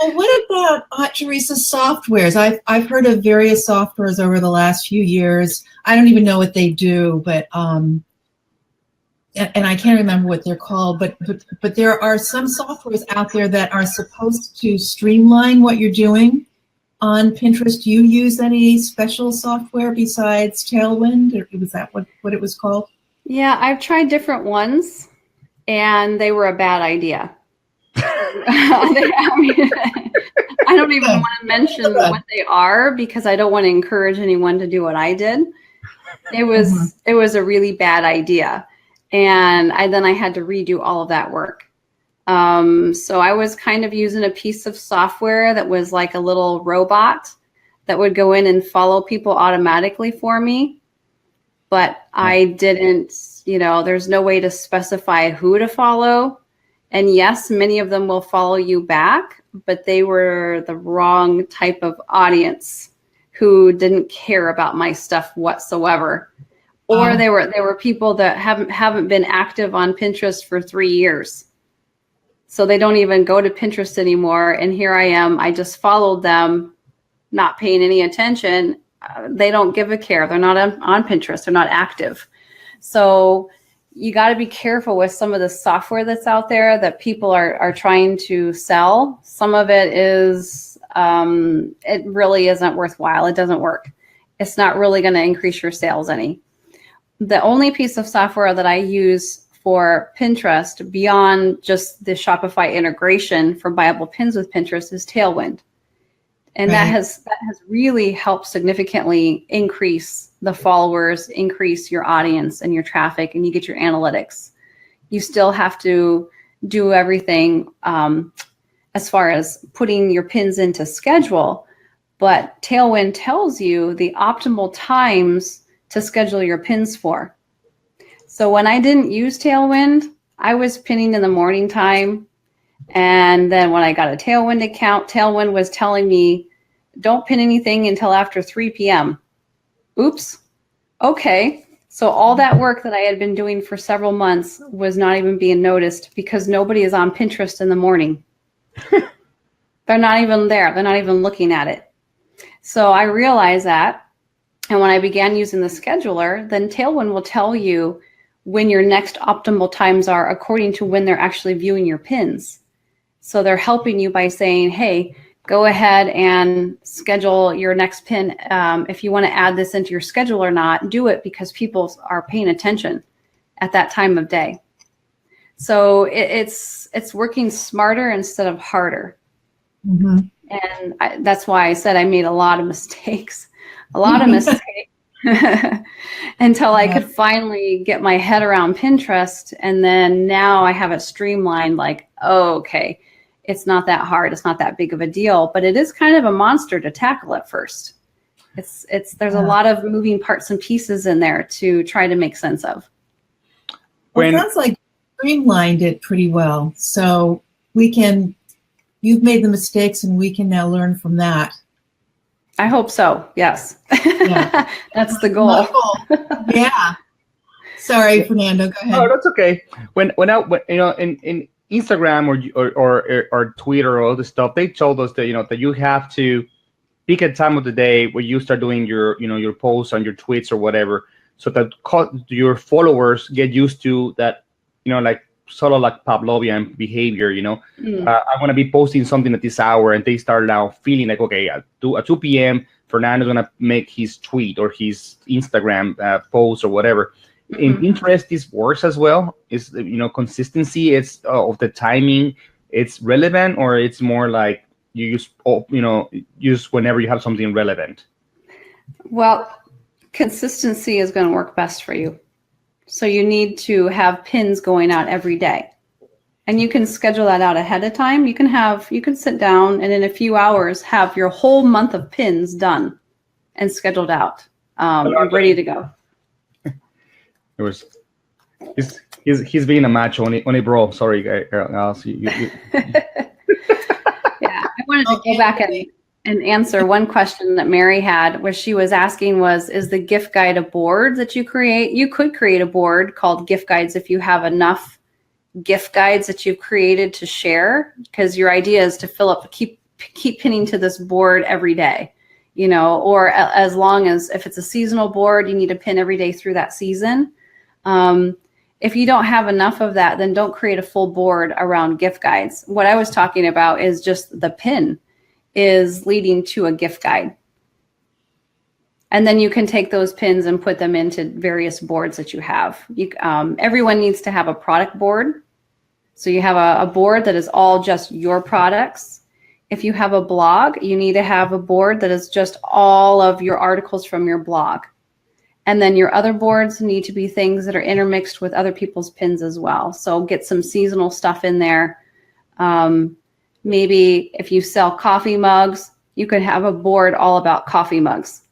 Well, what about Teresa softwares? I've heard of various softwares over the last few years. I don't even know what they do, but and I can't remember what they're called. But there are some softwares out there that are supposed to streamline what you're doing on Pinterest. Do you use any special software besides Tailwind, or was that what it was called? Yeah, I've tried different ones, and they were a bad idea. I don't even want to mention what they are because I don't want to encourage anyone to do what I did. It was a really bad idea, and then I had to redo all of that work. So I was kind of using a piece of software that was like a little robot that would go in and follow people automatically for me. But I didn't, there's no way to specify who to follow. And yes, many of them will follow you back, but they were the wrong type of audience who didn't care about my stuff whatsoever. Or they were people that haven't been active on Pinterest for 3 years. So they don't even go to Pinterest anymore. And here I am. I just followed them, not paying any attention. They don't give a care. They're not on Pinterest. They're not active. So you got to be careful with some of the software that's out there that people are trying to sell. Some of it is, it really isn't worthwhile. It doesn't work. It's not really going to increase your sales any. The only piece of software that I use for Pinterest beyond just the Shopify integration for buyable pins with Pinterest is Tailwind. And that has really helped significantly increase the followers, increase your audience and your traffic, and you get your analytics. You still have to do everything as far as putting your pins into schedule, but Tailwind tells you the optimal times to schedule your pins for. So when I didn't use Tailwind, I was pinning in the morning time. And then when I got a Tailwind account, Tailwind was telling me, don't pin anything until after 3 p.m. Oops. Okay. So all that work that I had been doing for several months was not even being noticed because nobody is on Pinterest in the morning. They're not even there. They're not even looking at it. So I realized that. And when I began using the scheduler, then Tailwind will tell you when your next optimal times are according to when they're actually viewing your pins. So they're helping you by saying, hey, go ahead and schedule your next pin. If you want to add this into your schedule or not, do it because people are paying attention at that time of day. So it's working smarter instead of harder. Mm-hmm. And that's why I said I made a lot of mistakes, until I could finally get my head around Pinterest. And then now I have it streamlined like, oh, okay, it's not that hard. It's not that big of a deal, but it is kind of a monster to tackle at first. There's a lot of moving parts and pieces in there to try to make sense of. Well, it sounds like streamlined it pretty well. So you've made the mistakes and we can now learn from that. I hope so. Yes. Yeah. That's the goal. Yeah. Sorry, Fernando, go ahead. Oh, that's okay. When Instagram or Twitter or all this stuff, they told us that that you have to pick a time of the day where you start doing your posts and your tweets or whatever, so that your followers get used to that, like sort of like Pavlovian behavior. I want to be posting something at this hour, and they start now feeling like, okay, at 2 p.m. Fernando's gonna make his tweet or his Instagram post or whatever. In Pinterest, this works as well. Is consistency? It's of the timing. It's relevant, or it's more like you use whenever you have something relevant. Well, consistency is going to work best for you. So you need to have pins going out every day, and you can schedule that out ahead of time. You can sit down and in a few hours have your whole month of pins done and scheduled out, and ready to go. It was he's being a macho on a bro. Sorry, guys. Yeah, I wanted to go back and answer one question that Mary had, where she was asking is the gift guide a board that you create? You could create a board called gift guides if you have enough gift guides that you've created to share, because your idea is to fill up, keep pinning to this board every day, or as long as if it's a seasonal board, you need to pin every day through that season. If you don't have enough of that, then don't create a full board around gift guides. What I was talking about is just the pin is leading to a gift guide. And then you can take those pins and put them into various boards that you have. Everyone needs to have a product board. So you have a board that is all just your products. If you have a blog, you need to have a board that is just all of your articles from your blog. And then your other boards need to be things that are intermixed with other people's pins as well. So get some seasonal stuff in there. Maybe if you sell coffee mugs, you could have a board all about coffee mugs.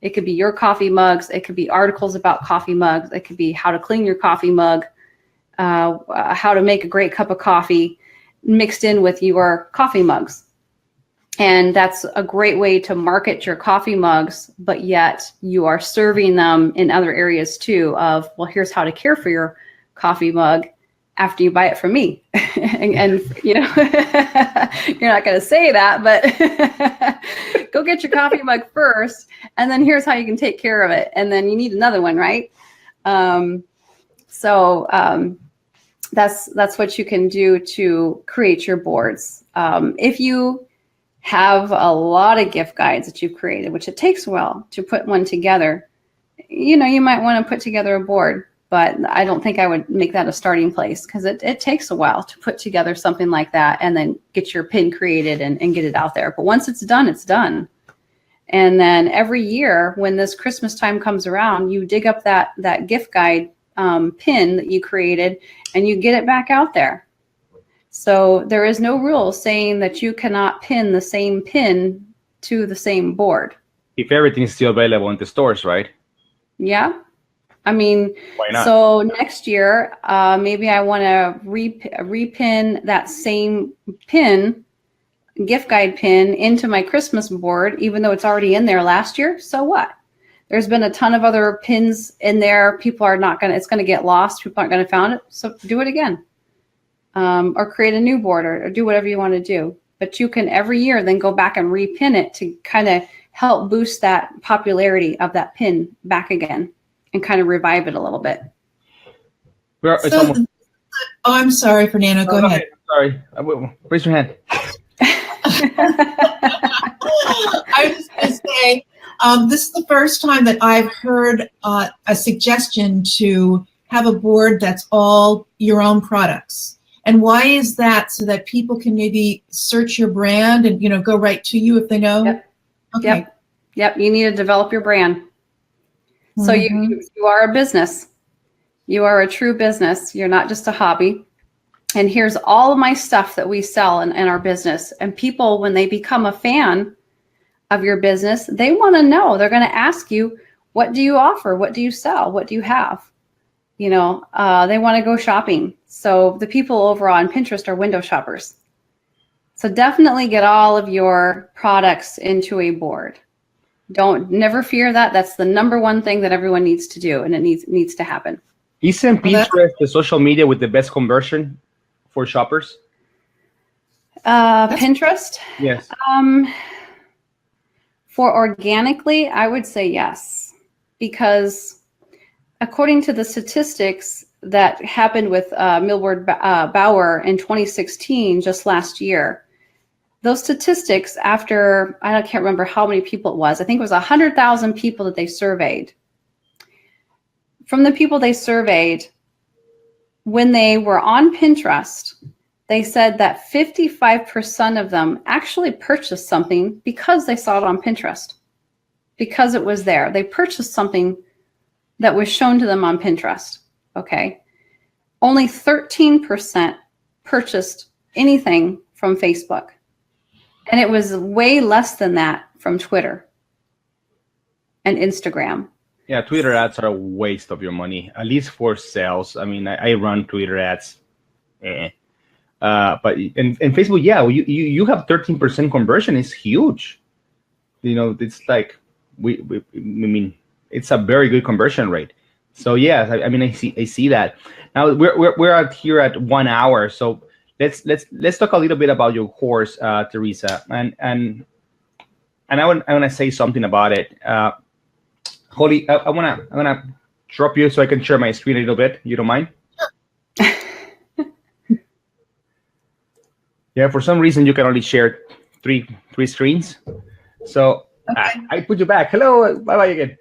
It could be your coffee mugs. It could be articles about coffee mugs. It could be how to clean your coffee mug, how to make a great cup of coffee mixed in with your coffee mugs. And that's a great way to market your coffee mugs, but yet you are serving them in other areas too of, well, here's how to care for your coffee mug after you buy it from me. and you're not going to say that, but go get your coffee mug first. And then here's how you can take care of it. And then you need another one, right? So that's what you can do to create your boards. If you have a lot of gift guides that you've created, which it takes a while to put one together, you might want to put together a board, but I don't think I would make that a starting place, because it takes a while to put together something like that and then get your pin created and get it out there. But once it's done, it's done. And then every year when this Christmas time comes around, you dig up that gift guide pin that you created and you get it back out there. So there is no rule saying that you cannot pin the same pin to the same board. If everything is still available in the stores, right? Yeah. I mean, why not? So next year, maybe I want to repin that same pin, gift guide pin, into my Christmas board, even though it's already in there last year. So what? There's been a ton of other pins in there. It's going to get lost. People aren't going to find it. So do it again. Or create a new board, or do whatever you want to do. But you can every year then go back and repin it to kind of help boost that popularity of that pin back again and kind of revive it a little bit. I'm sorry, Fernando. Go ahead. Sorry. Raise your hand. I was going to say, this is the first time that I've heard a suggestion to have a board that's all your own products. And why is that? So that people can maybe search your brand and, go right to you if they know? Yep. Okay. Yep. You need to develop your brand. So you are a business. You are a true business. You're not just a hobby. And here's all of my stuff that we sell in our business. And people, when they become a fan of your business, they want to know. They're going to ask you, what do you offer? What do you sell? What do you have? They want to go shopping. So the people over on Pinterest are window shoppers. So definitely get all of your products into a board. Never fear that. That's the number one thing that everyone needs to do, and it needs to happen. Isn't Pinterest the social media with the best conversion for shoppers? Pinterest. Yes. For organically, I would say yes, because according to the statistics that happened with Millward Bauer in 2016, just last year, those statistics after, I can't remember how many people it was. I think it was 100,000 people that they surveyed. From the people they surveyed, when they were on Pinterest, they said that 55% of them actually purchased something because they saw it on Pinterest, because it was there. They purchased something that was shown to them on Pinterest, okay? Only 13% purchased anything from Facebook. And it was way less than that from Twitter and Instagram. Yeah, Twitter ads are a waste of your money, at least for sales. I mean, I run Twitter ads. But in Facebook, yeah, you have 13% conversion. It's huge. You know, it's like I mean, it's a very good conversion rate. So yeah, I mean, I see that. Now we're out here at 1 hour, so let's talk a little bit about your course, Teresa, and I want to say something about it. Holly, I wanna drop you so I can share my screen a little bit. You don't mind? Yeah, for some reason you can only share three screens. So okay. I put you back. Hello, bye again.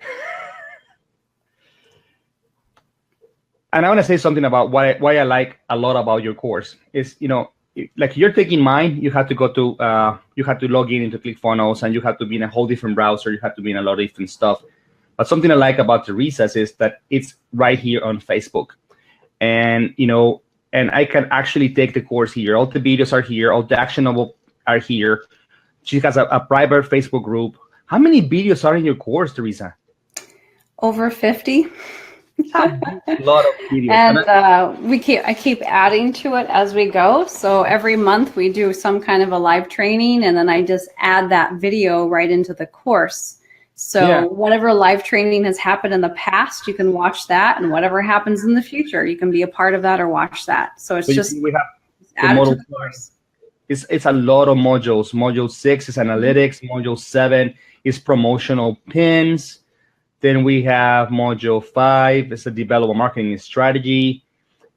And I want to say something about why I like a lot about your course is, you know, like you're taking mine, you have to go to you have to log in into ClickFunnels, and you have to be in a whole different browser. You have to be in a lot of different stuff. But something I like about Teresa's is that it's right here on Facebook, and you know. And I can actually take the course here. All the videos are here. All the actionable are here. She has a private Facebook group. How many videos are in your course, Teresa? Over 50. A lot of videos. And I keep adding to it as we go. So every month we do some kind of a live training, and then I just add that video right into the course. So whatever live training has happened in the past, you can watch that, and whatever happens in the future, you can be a part of that or watch that. So it's just we have the course. It's a lot of modules. Module 6 is analytics. Module 7 is promotional pins. Then we have module 5. It's a develop marketing strategy.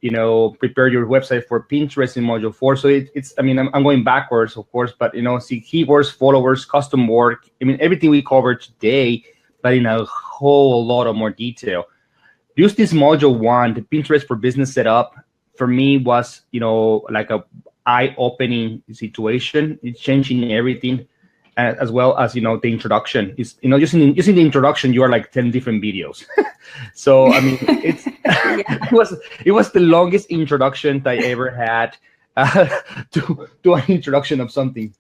You know, prepare your website for Pinterest in module 4. So it's I mean, I'm going backwards, of course, but, you know, see keywords, followers, custom work. I mean, everything we covered today, but in a whole lot of more detail. Use this module 1, the Pinterest for business setup, for me was, you know, like a eye-opening situation. It's changing everything, as well as, you know, the introduction is, you know, using the introduction, you are like 10 different videos. So I mean, it's it was the longest introduction that I ever had to an introduction of something,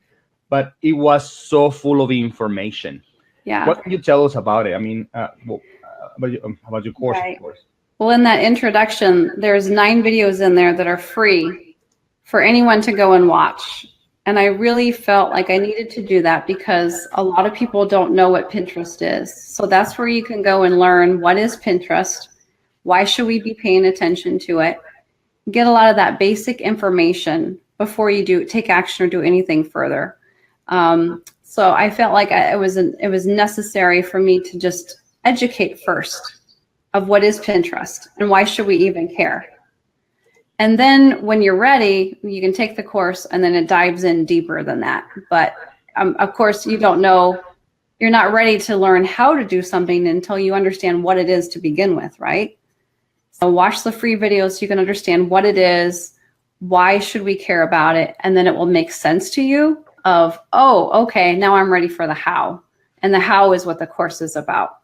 but it was so full of information. Yeah. What can you tell us about it? I mean, about your course, right. Of course. Well, in that introduction, there's 9 videos in there that are free for anyone to go and watch. And I really felt like I needed to do that because a lot of people don't know what Pinterest is. So that's where you can go and learn what is Pinterest, why should we be paying attention to it, get a lot of that basic information before you take action or do anything further. So I felt like it was necessary for me to just educate first of what is Pinterest and why should we even care. And then when you're ready, you can take the course and then it dives in deeper than that. But of course, you're not ready to learn how to do something until you understand what it is to begin with, right? So watch the free videos so you can understand what it is, why should we care about it, and then it will make sense to you of, oh, okay, now I'm ready for the how. And the how is what the course is about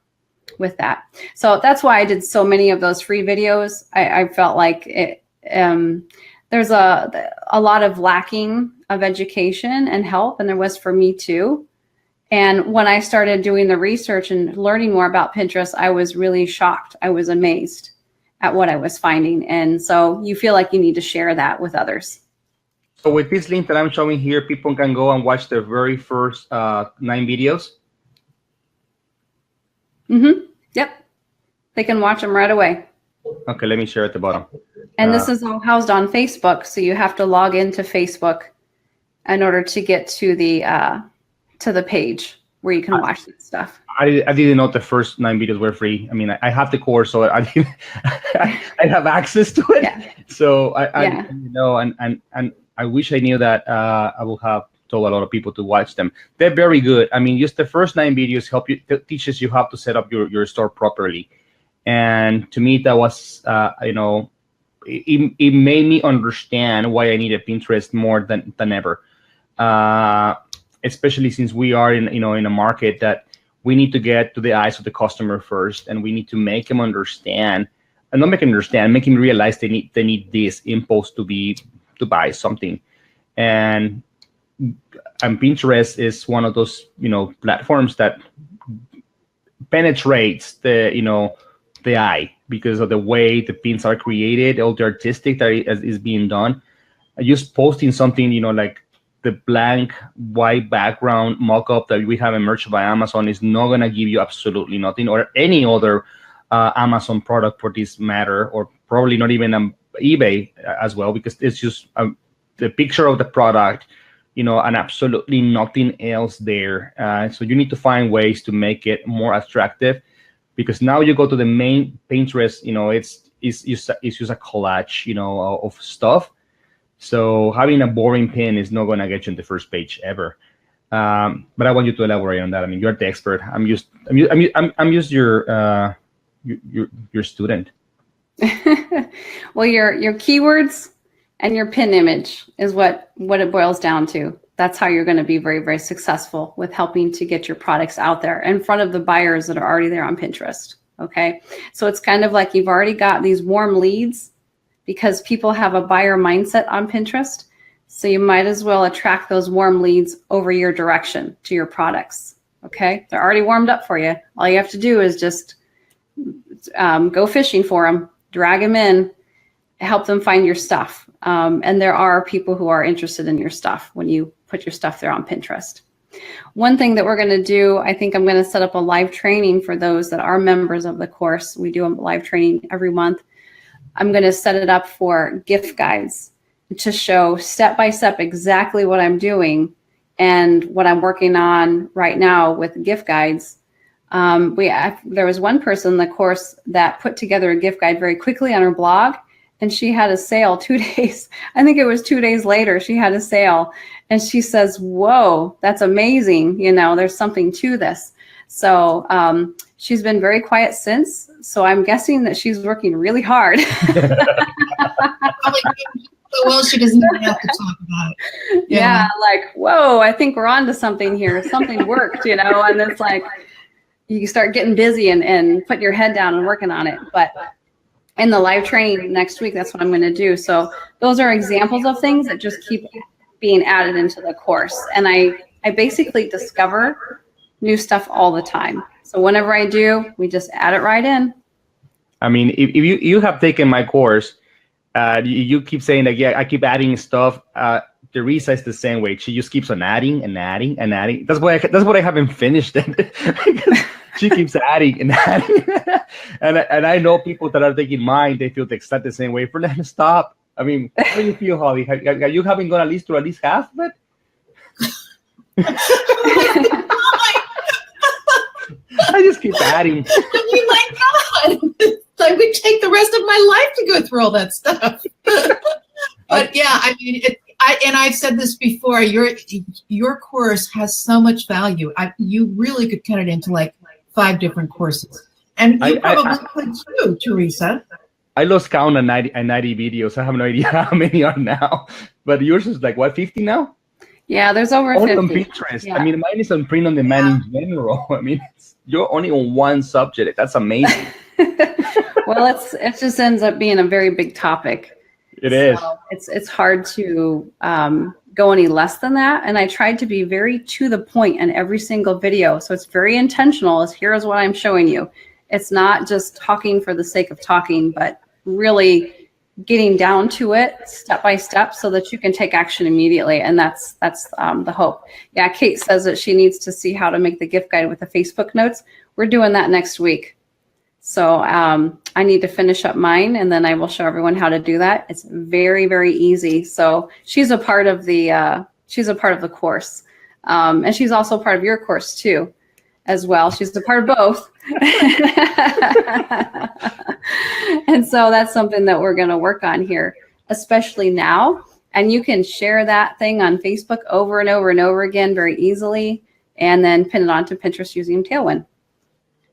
with that. So that's why I did so many of those free videos. I felt like there's a lot of lacking of education and help, and there was for me too. And when I started doing the research and learning more about Pinterest, I was really shocked. I was amazed at what I was finding. And so you feel like you need to share that with others. So with this link that I'm showing here, people can go and watch the very first 9 videos. Mm-hmm. Yep. They can watch them right away. Okay, let me share at the bottom. And this is all housed on Facebook, so you have to log into Facebook in order to get to the page where you can watch that stuff. I didn't know the first 9 videos were free. I mean, I have the course, so I didn't, I have access to it. Yeah. So I know, and I wish I knew that. I will have told a lot of people to watch them. They're very good. I mean, just the first 9 videos teaches you how to set up your store properly. And to me, that was, it made me understand why I needed Pinterest more than ever. Especially since we are in a market that we need to get to the eyes of the customer first, and we need to make them understand, and not make them understand, make them realize they need this impulse to buy something. And Pinterest is one of those platforms that penetrates the eye because of the way the pins are created, all the artistic that is being done. Just posting something, like the blank white background mock-up that we have emerged by Amazon is not going to give you absolutely nothing, or any other Amazon product for this matter, or probably not even eBay as well, because it's just the picture of the product, and absolutely nothing else there. So you need to find ways to make it more attractive, because now you go to the main Pinterest, it's just a collage, of stuff. So having a boring pin is not going to get you on the first page ever. But I want you to elaborate on that. I mean, you're the expert. I'm just your student. Well, your keywords and your pin image is what it boils down to. That's how you're going to be very, very successful with helping to get your products out there in front of the buyers that are already there on Pinterest. Okay. So it's kind of like you've already got these warm leads, because people have a buyer mindset on Pinterest. So you might as well attract those warm leads over your direction to your products. Okay. They're already warmed up for you. All you have to do is just go fishing for them, drag them in, help them find your stuff. And there are people who are interested in your stuff when you put your stuff there on Pinterest. One thing that we're going to do, I think I'm going to set up a live training for those that are members of the course. We do a live training every month. I'm going to set it up for gift guides to show step-by-step exactly what I'm doing and what I'm working on right now with gift guides. There was one person in the course that put together a gift guide very quickly on her blog, and she had a sale 2 days. I think it was 2 days later, she had a sale, and she says, whoa, that's amazing. There's something to this. So she's been very quiet since. So I'm guessing that she's working really hard. So well, she doesn't even have to talk about it. Yeah, like, whoa, I think we're on to something here. Something worked, and it's like you start getting busy and putting your head down and working on it. But in the live training next week, that's what I'm going to do. So those are examples of things that just keep being added into the course. And I basically discover new stuff all the time. So whenever I do, we just add it right in. I mean, if you have taken my course, you keep saying that, yeah, I keep adding stuff. Teresa is the same way. She just keeps on adding and adding and adding. That's why I haven't finished it. She keeps adding and adding. and I know people that are taking mine, they feel exactly the same way. For them to stop. I mean, how do you feel, Holly? You haven't gone at least half of it? I just keep adding. Oh my God. I would take the rest of my life to go through all that stuff. But yeah, I mean, I've said this before, your course has so much value. You really could cut it into like 5 different courses. And you probably could too, Teresa. I lost count on 90 videos. I have no idea how many are now. But yours is like, what, 50 now? Yeah, there's over 50. On Pinterest. Yeah. I mean, mine is on print on demand in general. I mean, you're only on one subject. That's amazing. Well, it just ends up being a very big topic. It is. It's hard to go any less than that. And I tried to be very to the point in every single video. So it's very intentional. Here's what I'm showing you. It's not just talking for the sake of talking, but really getting down to it step by step so that you can take action immediately. And that's the hope. Yeah, Kate says that she needs to see how to make the gift guide with the Facebook notes. We're doing that next week. So I need to finish up mine, and then I will show everyone how to do that. It's very, very easy. So she's a part of the course, and she's also part of your course too, as well. She's a part of both. And so that's something that we're going to work on here, especially now. And you can share that thing on Facebook over and over and over again very easily, and then pin it onto Pinterest using Tailwind.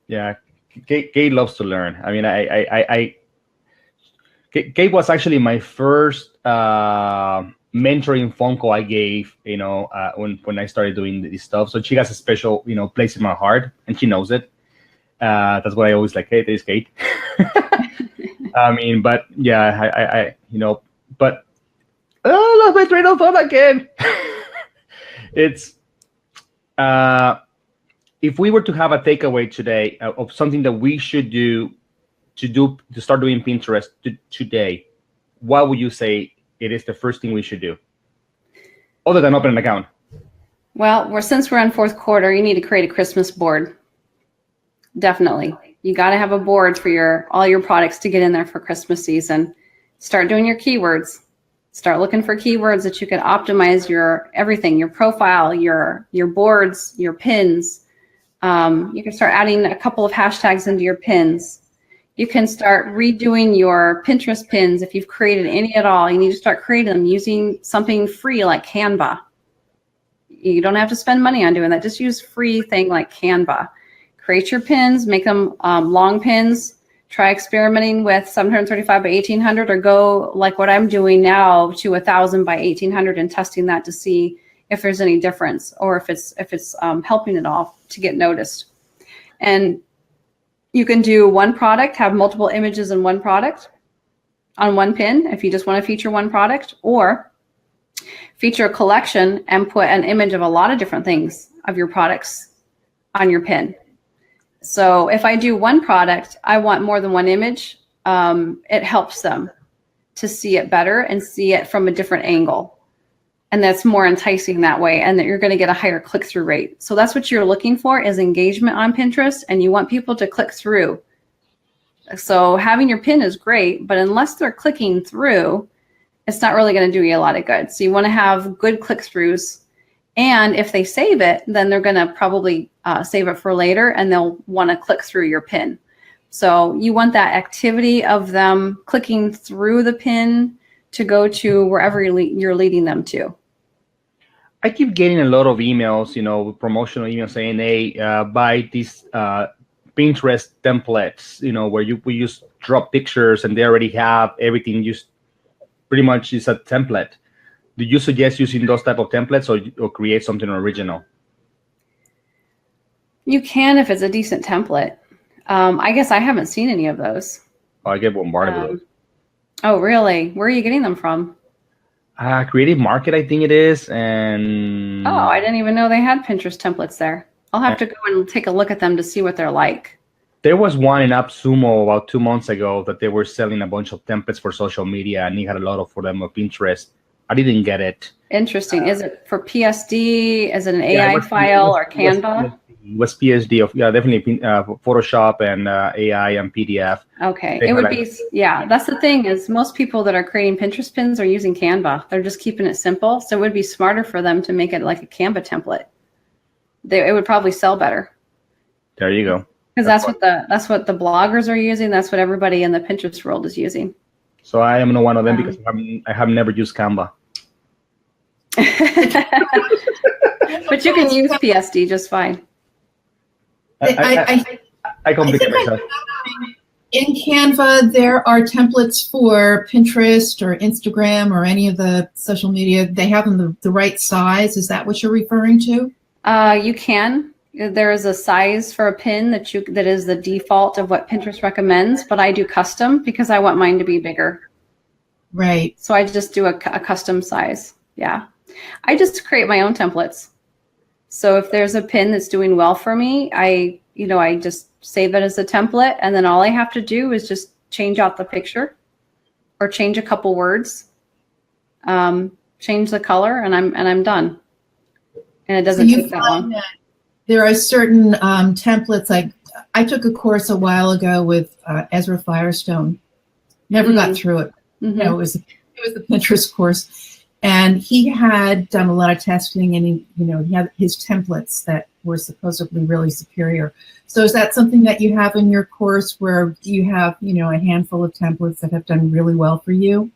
Yeah, Kate loves to learn. I mean, Kate was actually my first mentoring phone call I gave, when I started doing this stuff. So she has a special, place in my heart, and she knows it. That's why I always like, hey, there's Kate. I mean, but yeah, but I lost my train of thought again. It's if we were to have a takeaway today of something that we should do to start doing Pinterest today, what would you say it is the first thing we should do, other than open an account? Well, since we're in fourth quarter, you need to create a Christmas board. Definitely. You got to have a board for all your products to get in there for Christmas season. Start doing your keywords. Start looking for keywords that you can optimize your everything, your profile, your boards, your pins. You can start adding a couple of hashtags into your pins. You can start redoing your Pinterest pins. If you've created any at all, you need to start creating them using something free like Canva. You don't have to spend money on doing that. Just use free thing like Canva. Create your pins, make them long pins. Try experimenting with 735 by 1800, or go like what I'm doing now to 1000 by 1800 and testing that to see if there's any difference, or if it's helping at all to get noticed. And you can do one product, have multiple images in one product on one pin if you just want to feature one product, or feature a collection and put an image of a lot of different things of your products on your pin. So if I do one product, I want more than one image. It helps them to see it better and see it from a different angle. And that's more enticing that way, and that you're going to get a higher click-through rate. So that's what you're looking for, is engagement on Pinterest, and you want people to click through. So having your pin is great, but unless they're clicking through, it's not really going to do you a lot of good. So you want to have good click-throughs. And if they save it, then they're going to probably save it for later, and they'll want to click through your pin. So you want that activity of them clicking through the pin to go to wherever you're leading them to. I keep getting a lot of emails, promotional emails saying, hey, buy these Pinterest templates, where we just drop pictures and they already have everything, just pretty much is a template. Do you suggest using those type of templates, or create something original? You can if it's a decent template. I guess I haven't seen any of those. I get bombarded with those. Oh, really? Where are you getting them from? Creative Market, I think it is. And oh, I didn't even know they had Pinterest templates there. I'll have to go and take a look at them to see what they're like. There was one in AppSumo about 2 months ago that they were selling a bunch of templates for social media, and he had a lot of for them of Pinterest. I didn't get it. Interesting. Is it for PSD? Is it an AI file or Canva? It was PSD of definitely Photoshop and AI and PDF. Okay, it would be that's the thing, is most people that are creating Pinterest pins are using Canva. They're just keeping it simple, so it would be smarter for them to make it like a Canva template. It would probably sell better. There you go. Because that's what the bloggers are using. That's what everybody in the Pinterest world is using. So I am not one of them because I have never used Canva. But you can use PSD just fine. I complicate myself. In Canva, there are templates for Pinterest or Instagram or any of the social media. They have them the right size. Is that what you're referring to? You can. There is a size for a pin that is the default of what Pinterest recommends, but I do custom because I want mine to be bigger. Right. So I just do a custom size. Yeah. I just create my own templates. So if there's a pin that's doing well for me, I just save it as a template, and then all I have to do is just change out the picture or change a couple words, change the color, and I'm done. And it doesn't take that long. That there are certain templates like I took a course a while ago with Ezra Firestone. Never got through it. Mm-hmm. It was the Pinterest course, and he had done a lot of testing, and he had his templates that were supposedly really superior. So is that something that you have in your course, where you have a handful of templates that have done really well for you?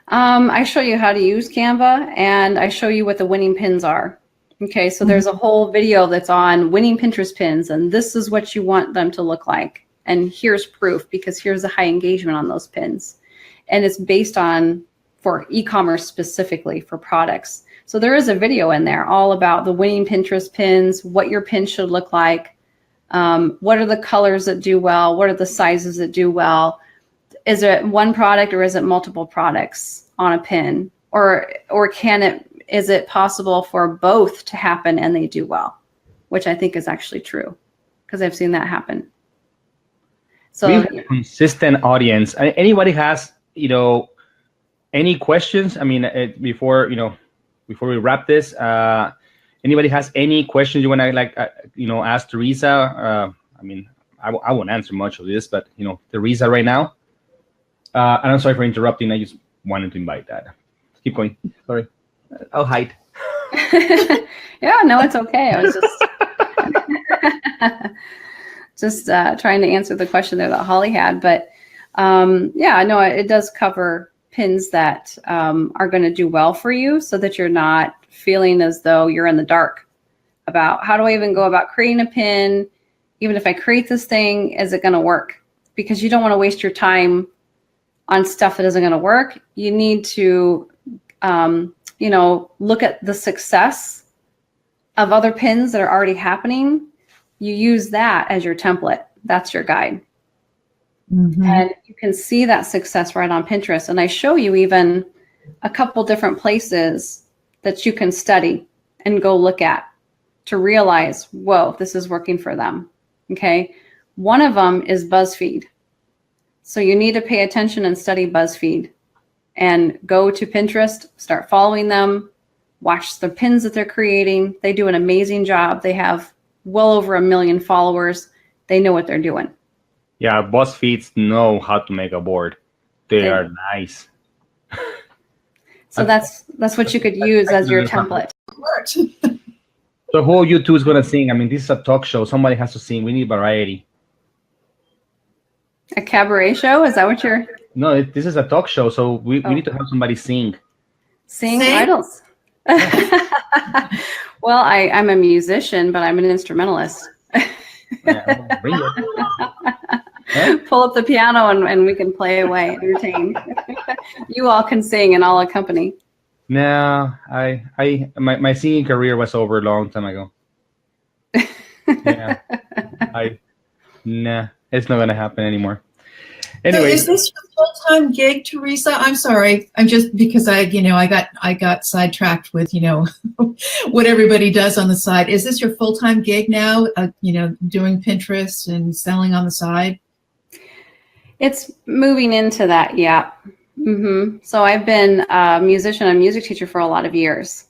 I show you how to use Canva, and I show you what the winning pins are. Okay, so there's a whole video that's on winning Pinterest pins, and this is what you want them to look like. And here's proof, because here's the high engagement on those pins. And it's based on, for e-commerce specifically, for products. So there is a video in there all about the winning Pinterest pins, what your pin should look like, what are the colors that do well, what are the sizes that do well. Is it one product or is it multiple products on a pin? Or is it possible for both to happen and they do well? Which I think is actually true, because I've seen that happen. So we have a consistent audience. Anybody has, any questions? I mean, before we wrap this, anybody has any questions you want to ask Teresa? I mean, I won't answer much of this, but Teresa right now. And I'm sorry for interrupting. I just wanted to invite that. Keep going. Sorry. I'll hide. Yeah, no, it's okay. I was just trying to answer the question there that Holly had. But yeah, no, it does cover pins that are going to do well for you, so that you're not feeling as though you're in the dark about how do I even go about creating a pin? Even if I create this thing, is it going to work? Because you don't want to waste your time on stuff that isn't going to work. You need to, look at the success of other pins that are already happening. You use that as your template. That's your guide. Mm-hmm. And you can see that success right on Pinterest. And I show you even a couple different places that you can study and go look at to realize, whoa, this is working for them. Okay. One of them is BuzzFeed. So you need to pay attention and study BuzzFeed, and go to Pinterest, start following them, watch the pins that they're creating. They do an amazing job. They have well over 1 million followers. They know what they're doing. Yeah, BuzzFeeds know how to make a board. They are nice. So that's what you could use as your template. So who you two is going to sing? I mean, this is a talk show. Somebody has to sing. We need variety. A cabaret show? Is that what you're... No, this is a talk show, so we need to have somebody sing. Sing idols. Well, I'm a musician, but I'm an instrumentalist. Yeah, bring it. Pull up the piano and we can play away, entertain. You all can sing and I'll accompany. No, my singing career was over a long time ago. Yeah, it's not gonna happen anymore. Anyway, so is this your full-time gig, Teresa? I'm sorry. I'm just because I got sidetracked with what everybody does on the side. Is this your full-time gig now? Doing Pinterest and selling on the side. It's moving into that, yeah. Mm-hmm. So I've been a musician and music teacher for a lot of years,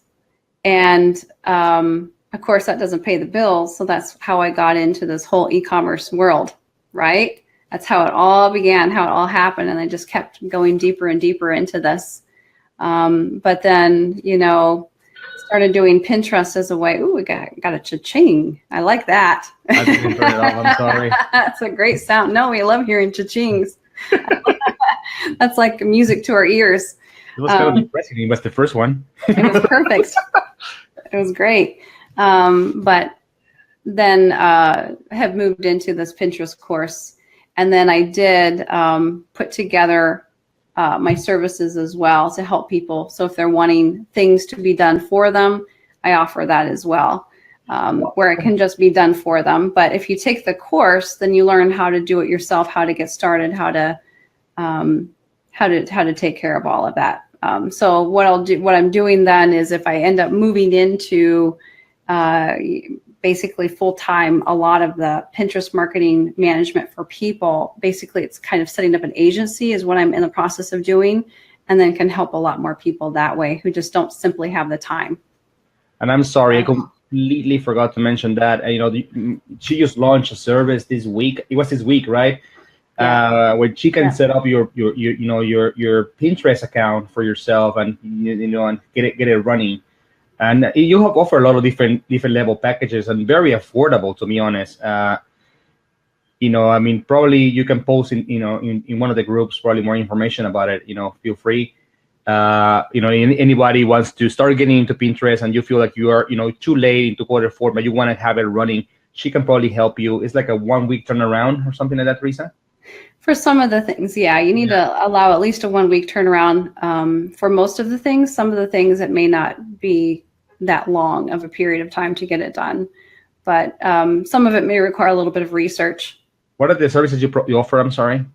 and of course that doesn't pay the bills. So that's how I got into this whole e-commerce world, right? That's how it all began, how it all happened. And I just kept going deeper and deeper into this. But then, started doing Pinterest as a way. Ooh, we got a cha-ching. I like that. I didn't turn it off. I'm sorry. That's a great sound. No, we love hearing cha-chings. That's like music to our ears. It was kind of depressing. It was the first one. It was perfect. It was great. But then have moved into this Pinterest course. And then I did put together my services as well to help people. So if they're wanting things to be done for them, I offer that as well, where it can just be done for them. But if you take the course, then you learn how to do it yourself, how to get started, how to take care of all of that. So what I'm doing then is, if I end up moving into basically full-time, a lot of the Pinterest marketing management for people, basically it's kind of setting up an agency is what I'm in the process of doing, and then can help a lot more people that way who just don't simply have the time. And I'm sorry, completely forgot to mention that. She just launched a service this week. It was this week, right? Yeah. Where she can Yeah. set up your Pinterest account for yourself, and and get it running. And you have offer a lot of different level packages, and very affordable, to be honest. I mean, probably you can post in one of the groups probably more information about it. Feel free. Anybody wants to start getting into Pinterest and you feel like you are too late into quarter 4, but you want to have it running, she can probably help you. It's like a 1 week turnaround or something like that, Teresa. For some of the things, yeah, you need to allow at least a 1 week turnaround. For most of the things, some of the things it may not be that long of a period of time to get it done, but some of it may require a little bit of research. What are the services you offer? I'm sorry.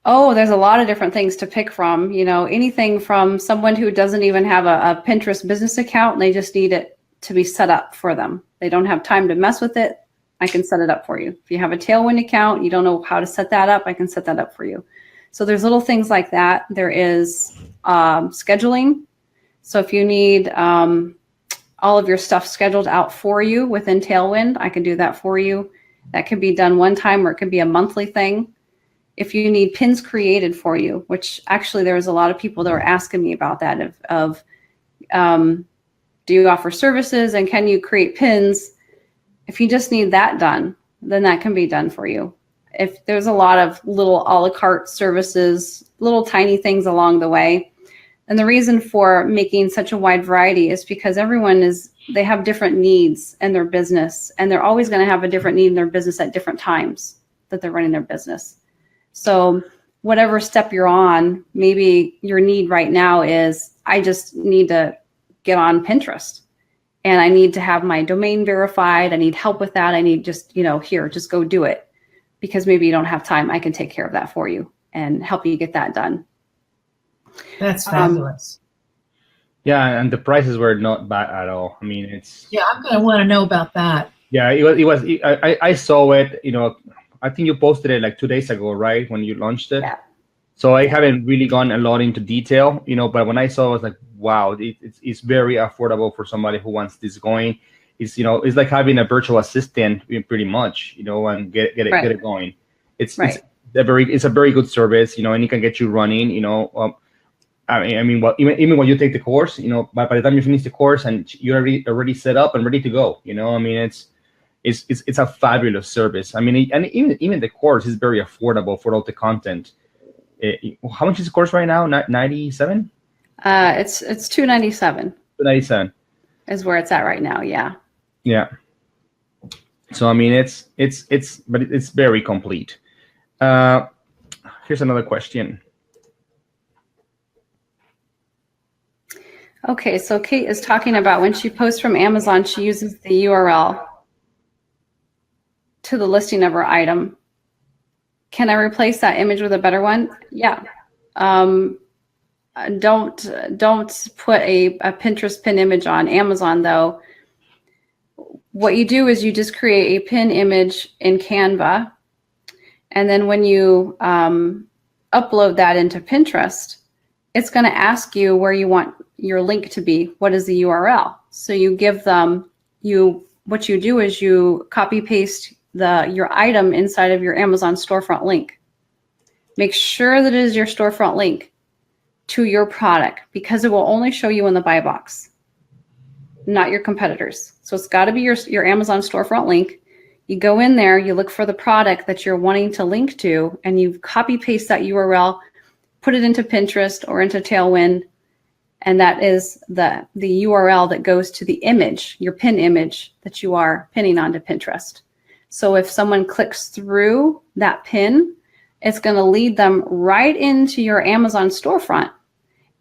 Oh, there's a lot of different things to pick from. Anything from someone who doesn't even have a Pinterest business account and they just need it to be set up for them. They don't have time to mess with it. I can set it up for you. If you have a Tailwind account, you don't know how to set that up, I can set that up for you. So there's little things like that. There is scheduling. So if you need all of your stuff scheduled out for you within Tailwind, I can do that for you. That can be done one time, or it can be a monthly thing. If you need pins created for you, which actually there's a lot of people that are asking me about that, do you offer services and can you create pins? If you just need that done, then that can be done for you. If there's a lot of little a la carte services, little tiny things along the way. And the reason for making such a wide variety is because they have different needs in their business, and they're always going to have a different need in their business at different times that they're running their business. So whatever step you're on, maybe your need right now is, I just need to get on Pinterest and I need to have my domain verified. I need help with that. I need just go do it, because maybe you don't have time. I can take care of that for you and help you get that done. That's fabulous. Yeah, and the prices were not bad at all. I mean, I'm going to want to know about that. Yeah, I saw it, I think you posted it like 2 days ago, right? When you launched it. Yeah. So I haven't really gone a lot into detail, but when I saw it, I was like, wow, it's very affordable for somebody who wants this going. It's like having a virtual assistant pretty much, and get it going. It's a very good service, and it can get you running, even when you take the course, by the time you finish the course and you're already set up and ready to go, it's a fabulous service. I mean, and even the course is very affordable for all the content. How much is the course right now? 97? It's $297. $297 is where it's at right now. Yeah. Yeah. So I mean, it's very complete. Here's another question. Okay, so Kate is talking about when she posts from Amazon, she uses the URL to the listing of her item. Can I replace that image with a better one? Yeah. Don't put a Pinterest pin image on Amazon though. What you do is you just create a pin image in Canva, and then when you upload that into Pinterest, it's going to ask you where you want your link to be. What is the URL? So you give them, what you do is you copy paste your item inside of your Amazon storefront link. Make sure that it is your storefront link to your product, because it will only show you in the buy box, not your competitors. So it's got to be your Amazon storefront link. You go in there, you look for the product that you're wanting to link to, and you copy paste that URL, put it into Pinterest or into Tailwind, and that is the URL that goes to the image, your pin image that you are pinning onto Pinterest. So if someone clicks through that pin, it's going to lead them right into your Amazon storefront,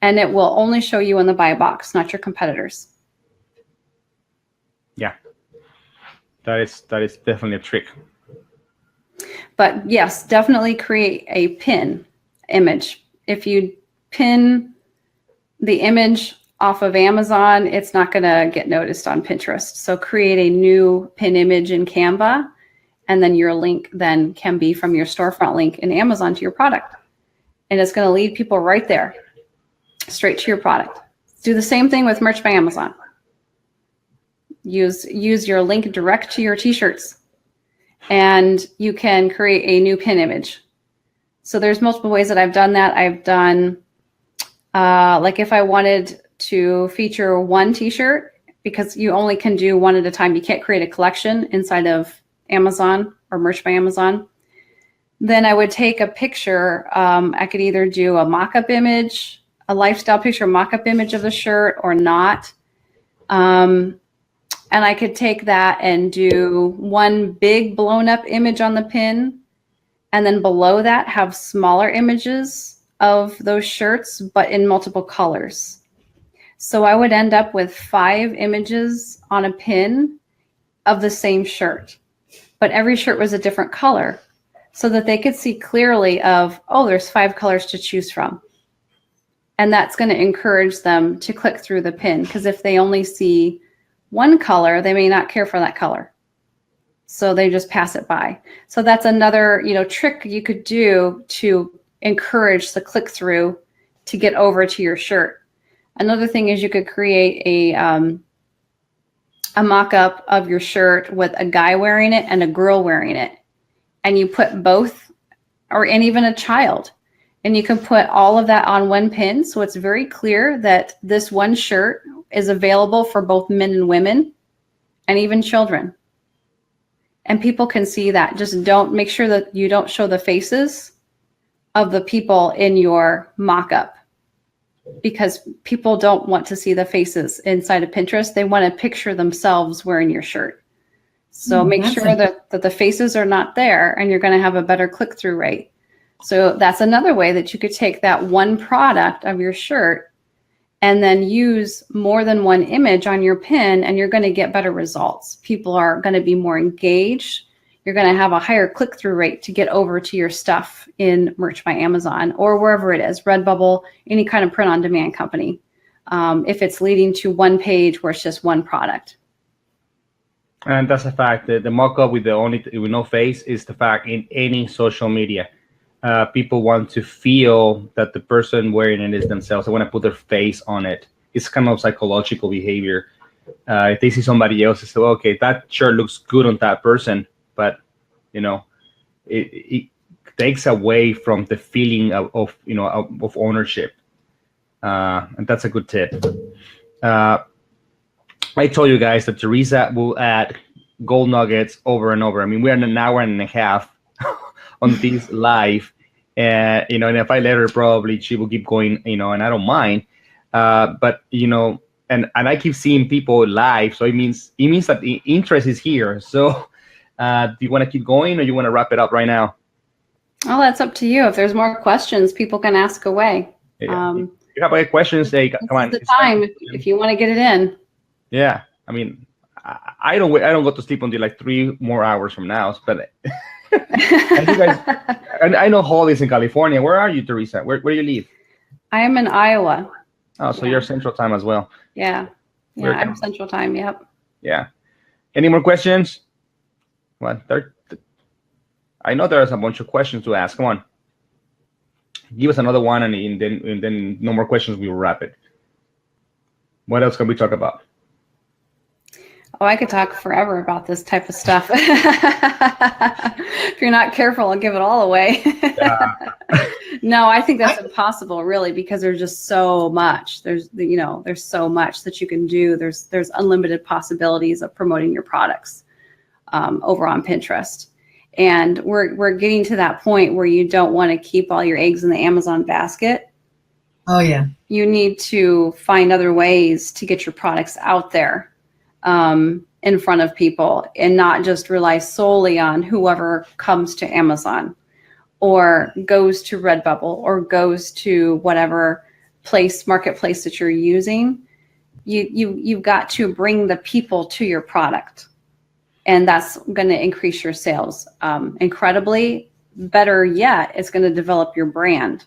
and it will only show you in the buy box, not your competitors. Yeah, that is definitely a trick. But yes, definitely create a pin image. If you pin the image off of Amazon, it's not going to get noticed on Pinterest. So create a new pin image in Canva, and then your link then can be from your storefront link in Amazon to your product. And it's going to lead people right there, straight to your product. Do the same thing with Merch by Amazon. Use your link direct to your t-shirts, and you can create a new pin image. So there's multiple ways that I've done that. I've done, like if I wanted to feature one t-shirt, because you only can do one at a time. You can't create a collection inside of Amazon or Merch by Amazon. Then I would take a picture. I could either do a mock-up image, a lifestyle picture, mock-up image of the shirt or not. And I could take that and do one big blown up image on the pin. And then below that have smaller images of those shirts, but in multiple colors. So I would end up with 5 images on a pin of the same shirt, but every shirt was a different color so that they could see clearly of, oh, there's 5 colors to choose from. And that's going to encourage them to click through the pin, because if they only see one color, they may not care for that color. So they just pass it by. So that's another, trick you could do to encourage the click through to get over to your shirt. Another thing is you could create a mock-up of your shirt with a guy wearing it and a girl wearing it. And you put both, and even a child. And you can put all of that on one pin. So it's very clear that this one shirt is available for both men and women and even children. And people can see that. Just make sure that you don't show the faces of the people in your mock-up, because people don't want to see the faces inside of Pinterest. They want to picture themselves wearing your shirt. So make sure that the faces are not there, and you're going to have a better click-through rate. So that's another way that you could take that one product of your shirt and then use more than one image on your pin, and you're going to get better results. People are going to be more engaged. You're going to have a higher click-through rate to get over to your stuff in Merch by Amazon or wherever it is, Redbubble, any kind of print-on-demand company, if it's leading to one page where it's just one product. And that's a fact. The mock-up with no face is the fact in any social media. People want to feel that the person wearing it is themselves. They want to put their face on it. It's kind of psychological behavior. If they see somebody else, they say, well, okay, that shirt looks good on that person, but it takes away from the feeling of ownership, and that's a good tip. I told you guys that Teresa will add gold nuggets over and over. I mean, we're in an hour and a half on this live, and and if I let her, probably she will keep going, and I don't mind. But and I keep seeing people live, so it means that the interest is here. So, do you want to keep going, or you want to wrap it up right now? Oh, that's up to you. If there's more questions, people can ask away. Yeah. If you have any questions, come on. This is the time if you want to get it in. Yeah, I mean, I don't go to sleep until like 3 more hours from now. But and you guys, and I know Holly's in California. Where are you, Teresa? Where do you live? I am in Iowa. Oh, so you're Central Time as well. Yeah, I'm Central Time. Yep. Yeah. Any more questions? Well, I know there's a bunch of questions to ask. Come on, give us another one, and then no more questions. We will wrap it. What else can we talk about? Oh, I could talk forever about this type of stuff. If you're not careful, I'll give it all away. No, I think that's impossible, really, because there's just so much. There's so much that you can do. There's unlimited possibilities of promoting your products over on Pinterest. And we're getting to that point where you don't want to keep all your eggs in the Amazon basket. Oh, yeah. You need to find other ways to get your products out there in front of people, and not just rely solely on whoever comes to Amazon or goes to Redbubble or goes to whatever marketplace that you're using. You've got to bring the people to your product, and that's going to increase your sales incredibly. Better yet, it's going to develop your brand,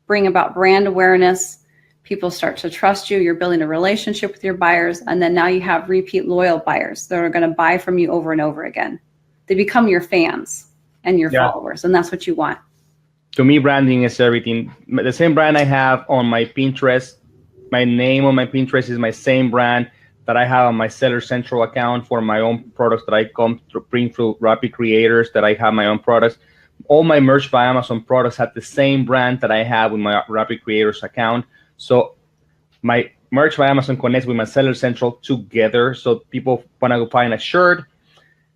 bring about brand awareness. People start to trust you. You're building a relationship with your buyers. And then now you have repeat loyal buyers that are going to buy from you over and over again. They become your fans and your followers. And that's what you want. To me, branding is everything. The same brand I have on my Pinterest, my name on my Pinterest is my same brand that I have on my Seller Central account for my own products that I bring through Rapid Creators, that I have my own products. All my Merch by Amazon products have the same brand that I have with my Rapid Creators account. So my Merch by Amazon connects with my Seller Central together. So people want to go find a shirt,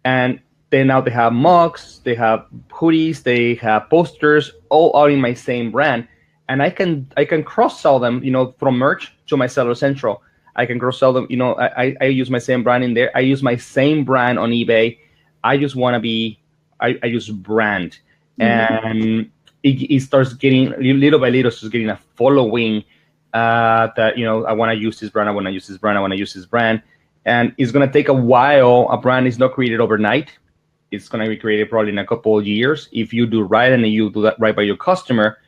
and then now they have mugs, they have hoodies, they have posters, all out in my same brand. And I can cross sell them, from merch to my Seller Central. I can cross sell them, I use my same brand in there. I use my same brand on eBay. I just want to be, I use brand. And it starts getting, little by little, starts getting a following that, I want to use this brand, I want to use this brand, I want to use this brand. And it's going to take a while. A brand is not created overnight. It's going to be created probably in a couple of years if you do right and you do that right by your customer,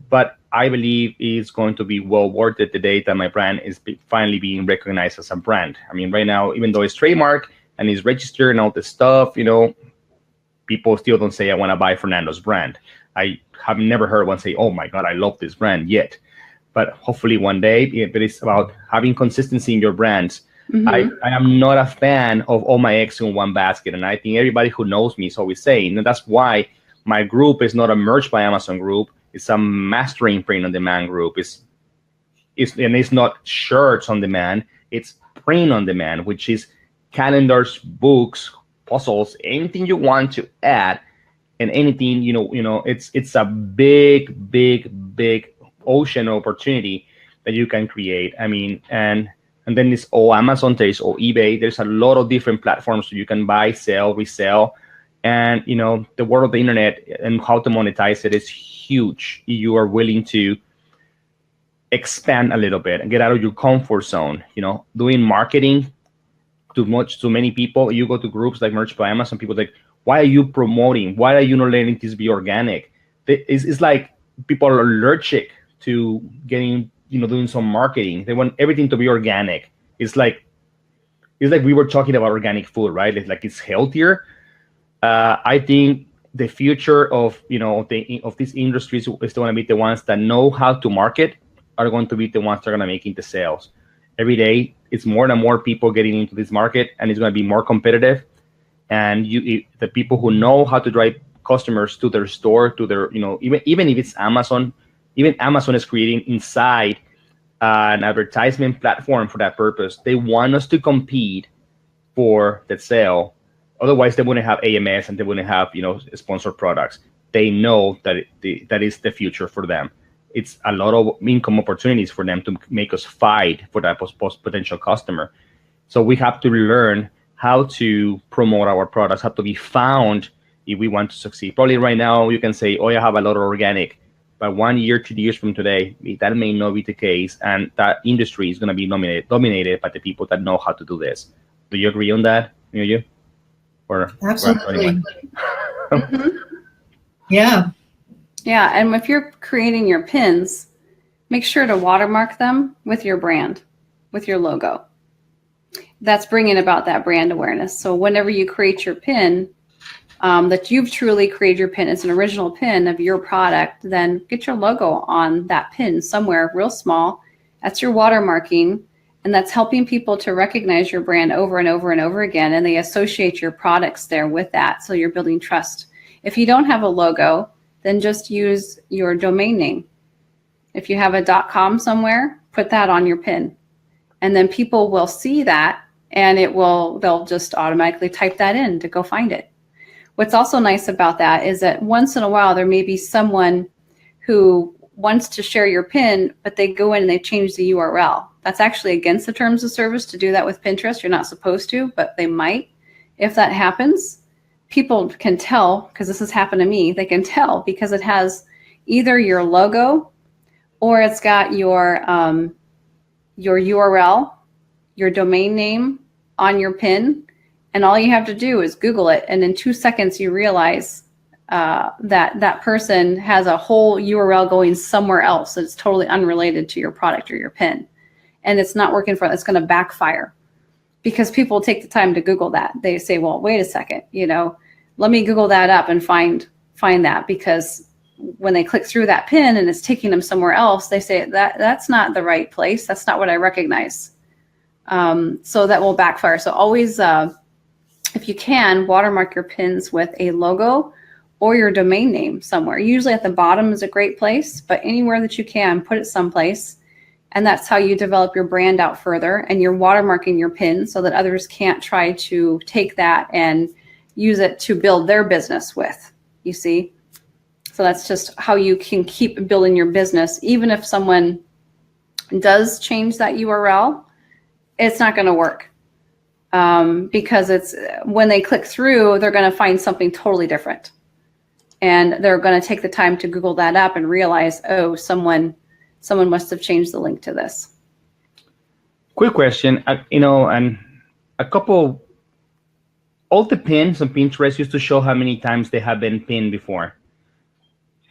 but I believe it's going to be well worth it the day that my brand is finally being recognized as a brand. I mean, right now, even though it's trademarked and it's registered and all this stuff, people still don't say, I want to buy Fernando's brand. I have never heard one say, oh my God, I love this brand yet. But hopefully one day, but it's about having consistency in your brands. I am not a fan of all my eggs in one basket. And I think everybody who knows me is always saying, and that's why my group is not a Merch by Amazon group. It's a mastering print on demand group. It's not shirts on demand. It's print on demand, which is calendars, books, puzzles, anything you want to add, and anything, it's a big ocean opportunity that you can create. I mean, and then it's all Amazon, there's all eBay. There's a lot of different platforms so you can buy, sell, resell. And, the world of the internet and how to monetize it is huge. You are willing to expand a little bit and get out of your comfort zone, doing marketing to many people. You go to groups like Merch by Amazon, people like, why are you promoting? Why are you not letting this be organic? It's like people are allergic to getting, doing some marketing. They want everything to be organic. It's like we were talking about organic food, right? It's healthier. I think the future of these industries is going to be the ones that know how to market are going to be the ones that are going to make the sales. Every day, it's more and more people getting into this market, and it's going to be more competitive. And the people who know how to drive customers to their store, to their even if it's Amazon, even Amazon is creating inside an advertisement platform for that purpose. They want us to compete for the sale. Otherwise, they wouldn't have AMS and they wouldn't have, sponsored products. They know that that is the future for them. It's a lot of income opportunities for them to make us fight for that potential customer. So we have to learn how to promote our products, how to be found if we want to succeed. Probably right now, you can say, oh, I have a lot of organic. But 1 year, 2 years from today, that may not be the case. And that industry is going to be dominated by the people that know how to do this. Do you agree on that? You? Or absolutely. Yeah. Yeah, and if you're creating your pins, make sure to watermark them with your brand, with your logo. That's bringing about that brand awareness. So whenever you create your pin, that you've truly created your pin, it's an original pin of your product, then get your logo on that pin somewhere real small. That's your watermarking, and that's helping people to recognize your brand over and over and over again, and they associate your products there with that. So you're building trust. If you don't have a logo, then just use your domain name. If you have a .com somewhere, put that on your pin. And then people will see that, and they'll just automatically type that in to go find it. What's also nice about that is that once in a while, there may be someone who wants to share your pin, but they go in and they change the URL. That's actually against the terms of service to do that with Pinterest. You're not supposed to, but they might. If that happens, people can tell, because this has happened to me, they can tell because it has either your logo or it's got your URL, your domain name on your pin. And all you have to do is Google it. And in 2 seconds, you realize that person has a whole URL going somewhere else that's totally unrelated to your product or your pin. And it's not working for it. It's going to backfire because people take the time to Google that. They say, well, wait a second, let me Google that up and find that, because when they click through that pin and it's taking them somewhere else, they say that's not the right place. That's not what I recognize. So that will backfire. So always, if you can, watermark your pins with a logo or your domain name somewhere. Usually at the bottom is a great place, but anywhere that you can, put it someplace. And that's how you develop your brand out further. And you're watermarking your pin so that others can't try to take that and use it to build their business with, you see? So that's just how you can keep building your business. Even if someone does change that URL, it's not going to work. Because it's when they click through, they're going to find something totally different. And they're going to take the time to Google that up and realize, oh, someone must have changed the link to this. Quick question, and a couple, all the pins on Pinterest used to show how many times they have been pinned before.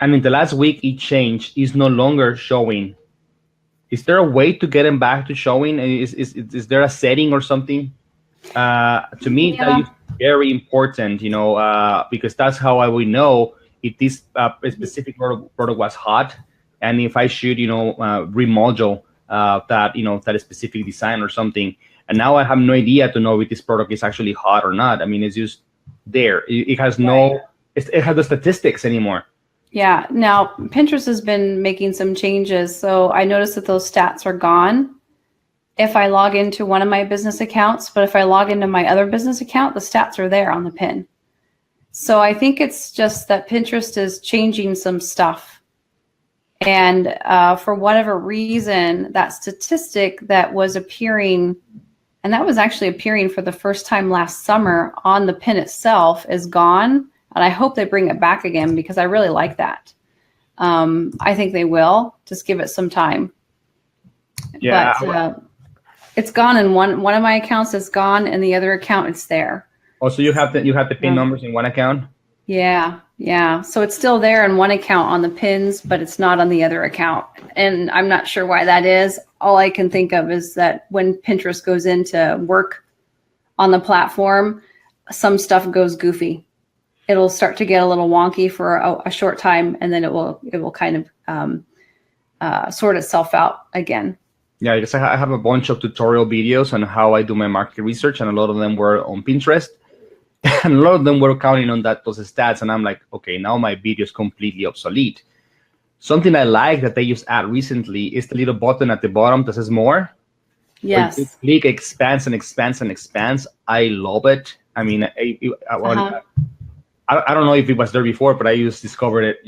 And in the last week, it changed. It's no longer showing. Is there a way to get them back to showing? Is there a setting or something? To me, that is very important, because that's how I will know if this specific product was hot, and if I should, remodel that specific design or something. And now I have no idea to know if this product is actually hot or not. I mean, it's just there. It has it has the statistics anymore. Yeah. Now Pinterest has been making some changes, so I noticed that those stats are gone if I log into one of my business accounts, but if I log into my other business account, the stats are there on the pin. So I think it's just that Pinterest is changing some stuff. And for whatever reason, that statistic that was appearing, and that was actually appearing for the first time last summer on the pin itself, is gone. And I hope they bring it back again because I really like that. I think they will. Just give it some time. Yeah. But, it's gone in one of my accounts. It's gone, and the other account it's there. Oh, so you have the pin numbers in one account? Yeah. So it's still there in one account on the pins, but it's not on the other account. And I'm not sure why that is. All I can think of is that when Pinterest goes into work on the platform, some stuff goes goofy. It'll start to get a little wonky for a short time, and then it will kind of sort itself out again. Yeah, because I have a bunch of tutorial videos on how I do my market research, and a lot of them were on Pinterest, and a lot of them were counting on those stats. And I'm like, okay, now my video is completely obsolete. Something I like that they just add recently is the little button at the bottom that says more. Yes. You click expands and expands and expands. I love it. I mean, I don't know if it was there before, but I just discovered it,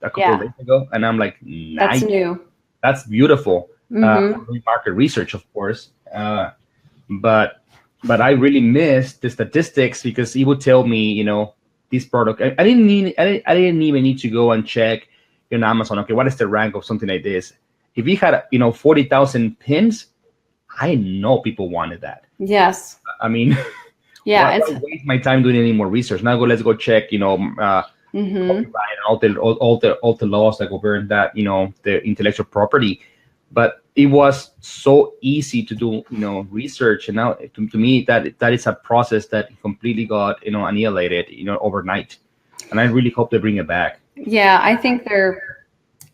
a couple of days ago, and I'm like, nice. That's new. That's beautiful. Mm-hmm. Market research, of course, but I really missed the statistics because it would tell me, this product. I didn't even need to go and check on Amazon. Okay, what is the rank of something like this? If we had 40,000 pins, I know people wanted that. Yes. I mean, yeah. why waste my time doing any more research? Now let's go check, copyright and all the laws that govern that, the intellectual property. But it was so easy to do, research, and now to me that is a process that completely got, annihilated, overnight. And I really hope they bring it back. Yeah, I think they're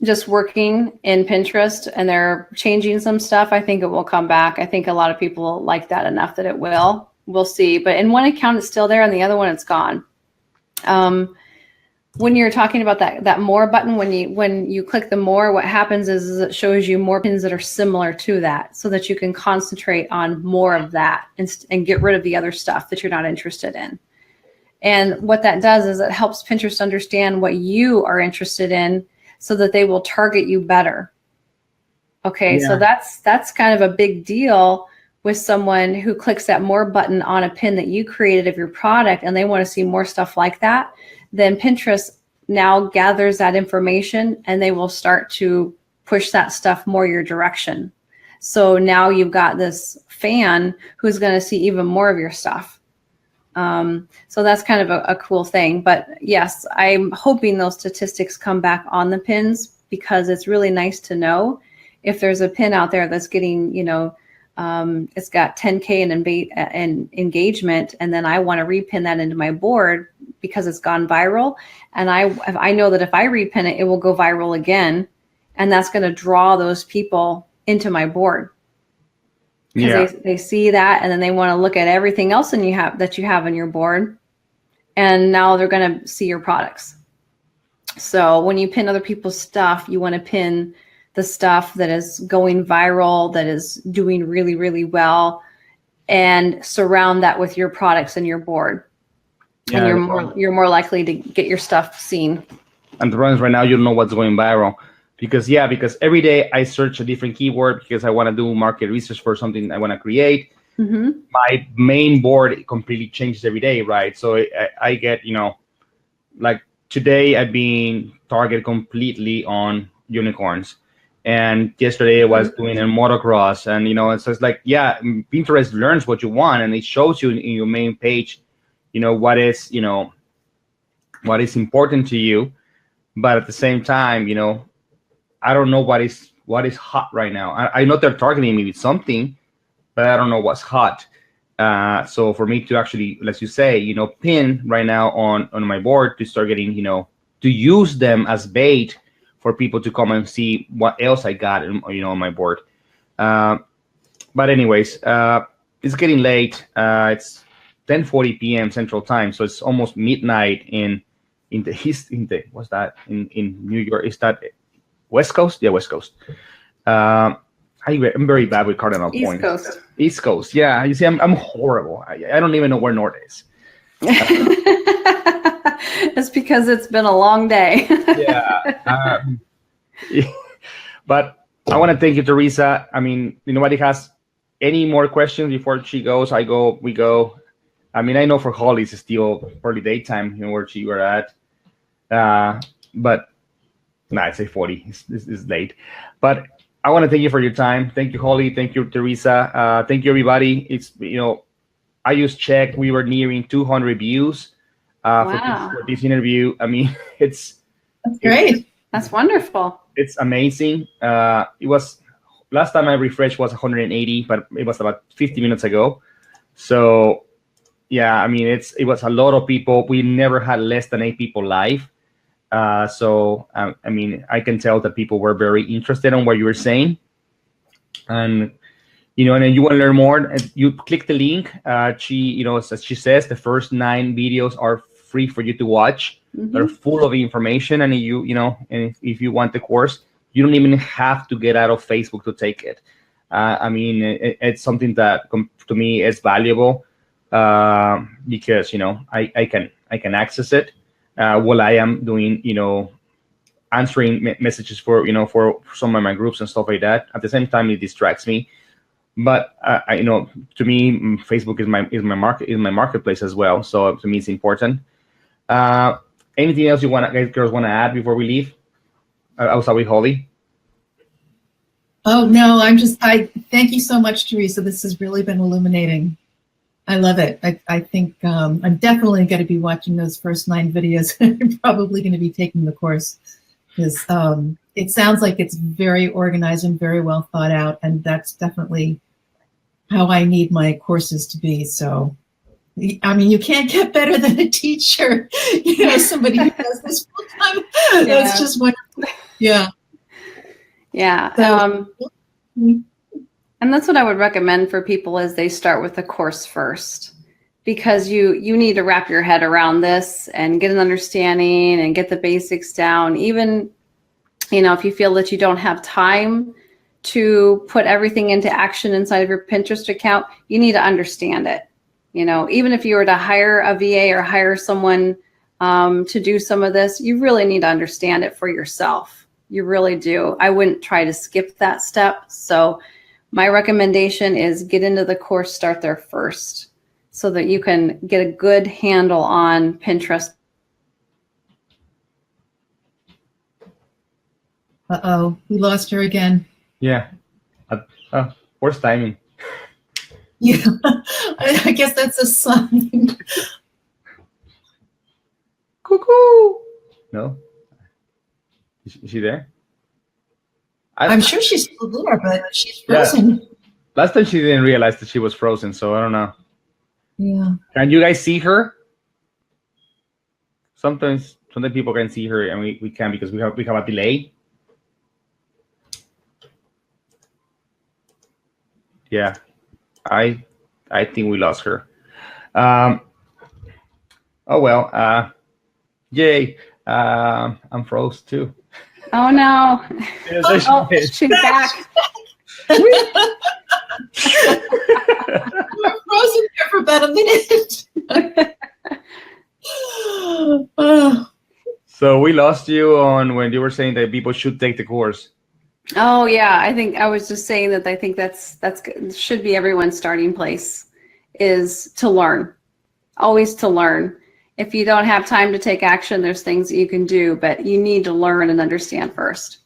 just working in Pinterest and they're changing some stuff. I think it will come back. I think a lot of people like that enough that it will. We'll see. But in one account, it's still there, and the other one, it's gone. When you're talking about that more button, when you click the more, what happens is it shows you more pins that are similar to that, so that you can concentrate on more of that and get rid of the other stuff that you're not interested in. And what that does is it helps Pinterest understand what you are interested in, so that they will target you better. Okay, yeah. So that's kind of a big deal with someone who clicks that more button on a pin that you created of your product, and they want to see more stuff like that. Then Pinterest now gathers that information, and they will start to push that stuff more your direction. So now you've got this fan who's going to see even more of your stuff. So that's kind of a cool thing. But yes, I'm hoping those statistics come back on the pins, because it's really nice to know if there's a pin out there that's getting, it's got 10K in engagement, and then I want to repin that into my board because it's gone viral. And I know that if I repin it, it will go viral again, and that's going to draw those people into my board. because Yeah. they see that, and then they want to look at everything else that you have on your board, and now they're going to see your products. So when you pin other people's stuff, you want to pin the stuff that is going viral, that is doing really, really well, and surround that with your products and your board. Yeah, And you're more likely to get your stuff seen. and the runs right now, you don't know what's going viral. Because every day I search a different keyword because I want to do market research for something I want to create. Mm-hmm. My main board completely changes every day, right? So I get, like today I've been targeted completely on unicorns. And yesterday I was doing a motocross, and it's just like, yeah, Pinterest learns what you want, and it shows you in your main page, what is important to you. But at the same time, I don't know what is hot right now. I know they're targeting me with something, but I don't know what's hot. So for me to actually, as you say, pin right now on my board to start getting, to use them as bait for people to come and see what else I got, on my board. But anyways, it's getting late. It's 10:40 p.m. Central Time, so it's almost midnight in the east. What's that in New York? Is that West Coast? Yeah, West Coast. I'm very bad with cardinal East points. Coast. East Coast. Yeah, you see, I'm horrible. I don't even know where North is. It's because it's been a long day. Yeah. But I want to thank you, Teresa. I mean, nobody has any more questions before she goes. We go. I mean, I know for Holly it's still early daytime, where you were at. But I'd say 40. It's late. But I want to thank you for your time. Thank you, Holly. Thank you, Teresa. Thank you, everybody. It's, I just checked. We were nearing 200 views for this interview. I mean, that's great. That's wonderful. It's amazing. It was, last time I refreshed was 180, but it was about 50 minutes ago. So yeah, I mean, it was a lot of people. We never had less than 8 people live. So I mean, I can tell that people were very interested in what you were saying, and and then you want to learn more, and you click the link. She, as she says, the first 9 videos are free for you to watch. Mm-hmm. They're full of information, and and if you want the course, you don't even have to get out of Facebook to take it. I mean, it's something that to me is valuable because I can access it. While I am doing, answering messages for some of my groups and stuff like that. At the same time, it distracts me. But to me, Facebook is my marketplace as well. So to me, it's important. Anything else guys, girls want to add before we leave? I'll start with Holly. Oh no, I thank you so much, Teresa. This has really been illuminating. I love it. I think I'm definitely going to be watching those first 9 videos. I'm probably going to be taking the course because it sounds like it's very organized and very well thought out. And that's definitely how I need my courses to be. So, I mean, you can't get better than a teacher, somebody who does this full time. Yeah. That's just wonderful. Yeah. Yeah. So, and that's what I would recommend for people is they start with the course first, because you need to wrap your head around this and get an understanding and get the basics down. Even, if you feel that you don't have time to put everything into action inside of your Pinterest account, you need to understand it. Even if you were to hire a VA or hire someone to do some of this, you really need to understand it for yourself. You really do. I wouldn't try to skip that step. So my recommendation is get into the course, start there first, so that you can get a good handle on Pinterest. Uh-oh, we lost her again. Yeah. Worst timing. Yeah, I guess that's a sign. Cuckoo. No? Is she there? I'm sure she's still there, but she's frozen. Yeah. Last time she didn't realize that she was frozen, so I don't know. Yeah. Can you guys see her? Sometimes people can see her and we can't because we have a delay. Yeah. I think we lost her. Um, oh well. Yay. I'm froze too. Oh no. Yes, there she Oh, is. she's back. We're frozen here for about a minute. Oh, So we lost you on when you were saying that people should take the course. Oh yeah, I think I was just saying that I think that's should be everyone's starting place, is to learn. Always to learn. If you don't have time to take action, there's things that you can do, but you need to learn and understand first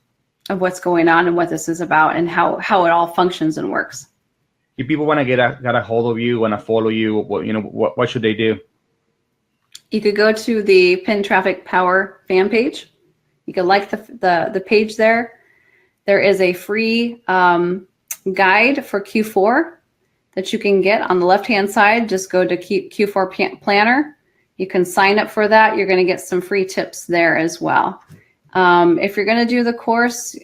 of what's going on and what this is about and how it all functions and works. If people want to get a hold of you, want to follow you, what should they do? You could go to the Pin Traffic Power fan page. You could like the page there. There is a free guide for Q4 that you can get on the left-hand side. Just go to Q4 Planner. You can sign up for that. You're going to get some free tips there as well. If you're going to do the course,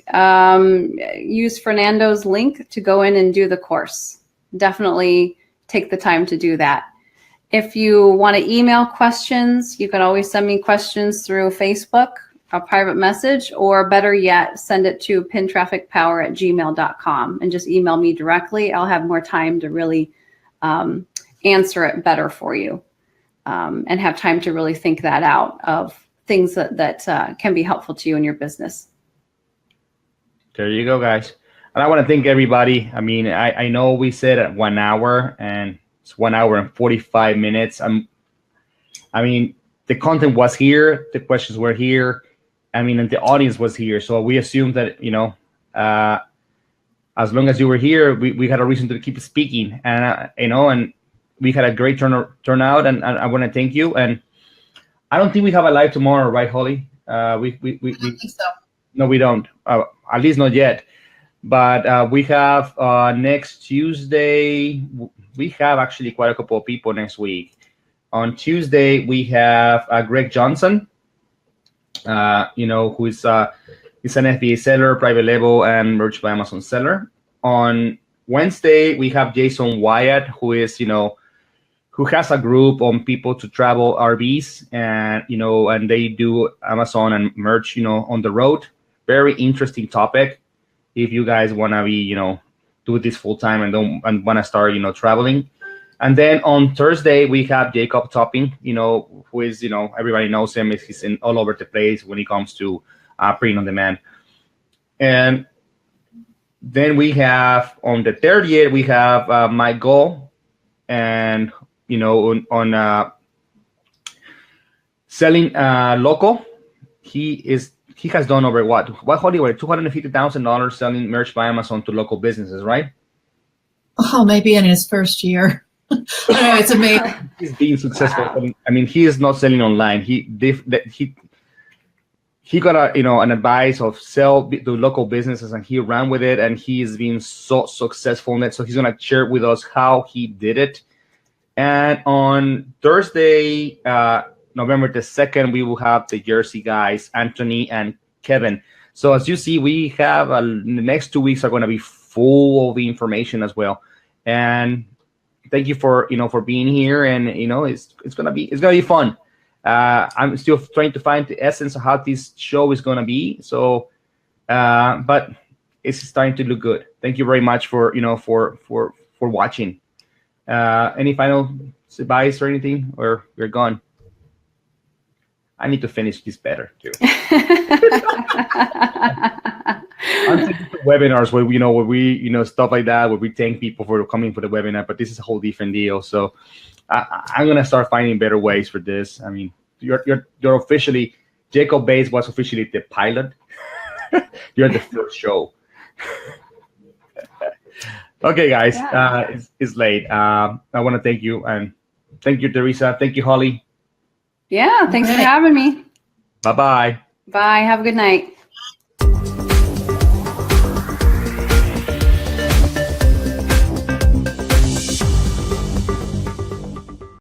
use Fernando's link to go in and do the course. Definitely take the time to do that. If you want to email questions, you can always send me questions through Facebook, a private message, or better yet, send it to pintrafficpower@gmail.com and just email me directly. I'll have more time to really answer it better for you and have time to really think that out of things that can be helpful to you in your business. There you go, guys. And I want to thank everybody. I mean, I know we said at 1 hour, and it's 1 hour and 45 minutes. I mean, the content was here, the questions were here. I mean, and the audience was here. So we assumed that, as long as you were here, we had a reason to keep speaking. And, and we had a great turnout. And I want to thank you. And I don't think we have a live tomorrow, right, Holly? We I don't think so. No, we don't. At least not yet. But we have next Tuesday. We have actually quite a couple of people next week. On Tuesday, we have Greg Johnson, who is an FBA seller, private label, and merch by Amazon seller. On Wednesday, we have Jason Wyatt, who is, who has a group on people to travel RVs, and, and they do Amazon and merch, on the road. Very interesting topic. If you guys want to be, do this full time and want to start, traveling. And then on Thursday, we have Jacob Topping, who is, everybody knows him. He's in all over the place when it comes to print on demand. And then we have on the 30th, we have Mike Goal, and, on selling local. He has done over what Hollywood, $250,000 selling merch by Amazon to local businesses, right? Oh, maybe in his first year. I know, it's amazing. He's being successful. Wow. I mean, he is not selling online. He got an advice of sell to local businesses, and he ran with it, and he is being so successful in it. So he's gonna share with us how he did it. And on Thursday, November the 2nd, we will have the Jersey guys, Anthony and Kevin. So as you see, we have the next 2 weeks are going to be full of the information as well. And thank you for being here. And it's gonna be fun. I'm still trying to find the essence of how this show is gonna be. So, but it's starting to look good. Thank you very much for watching. Any final advice or anything, or you're gone? I need to finish this better too. I'm thinking of webinars where we stuff like that, where we thank people for coming for the webinar, but this is a whole different deal. So I'm gonna start finding better ways for this. I mean, you're officially, Jacob Bates was officially the pilot. You're the first show. Okay, guys, yeah. It's late. I want to thank you, and thank you, Teresa. Thank you, Holly. Yeah, thanks for having me. Bye-bye. Bye. Have a good night.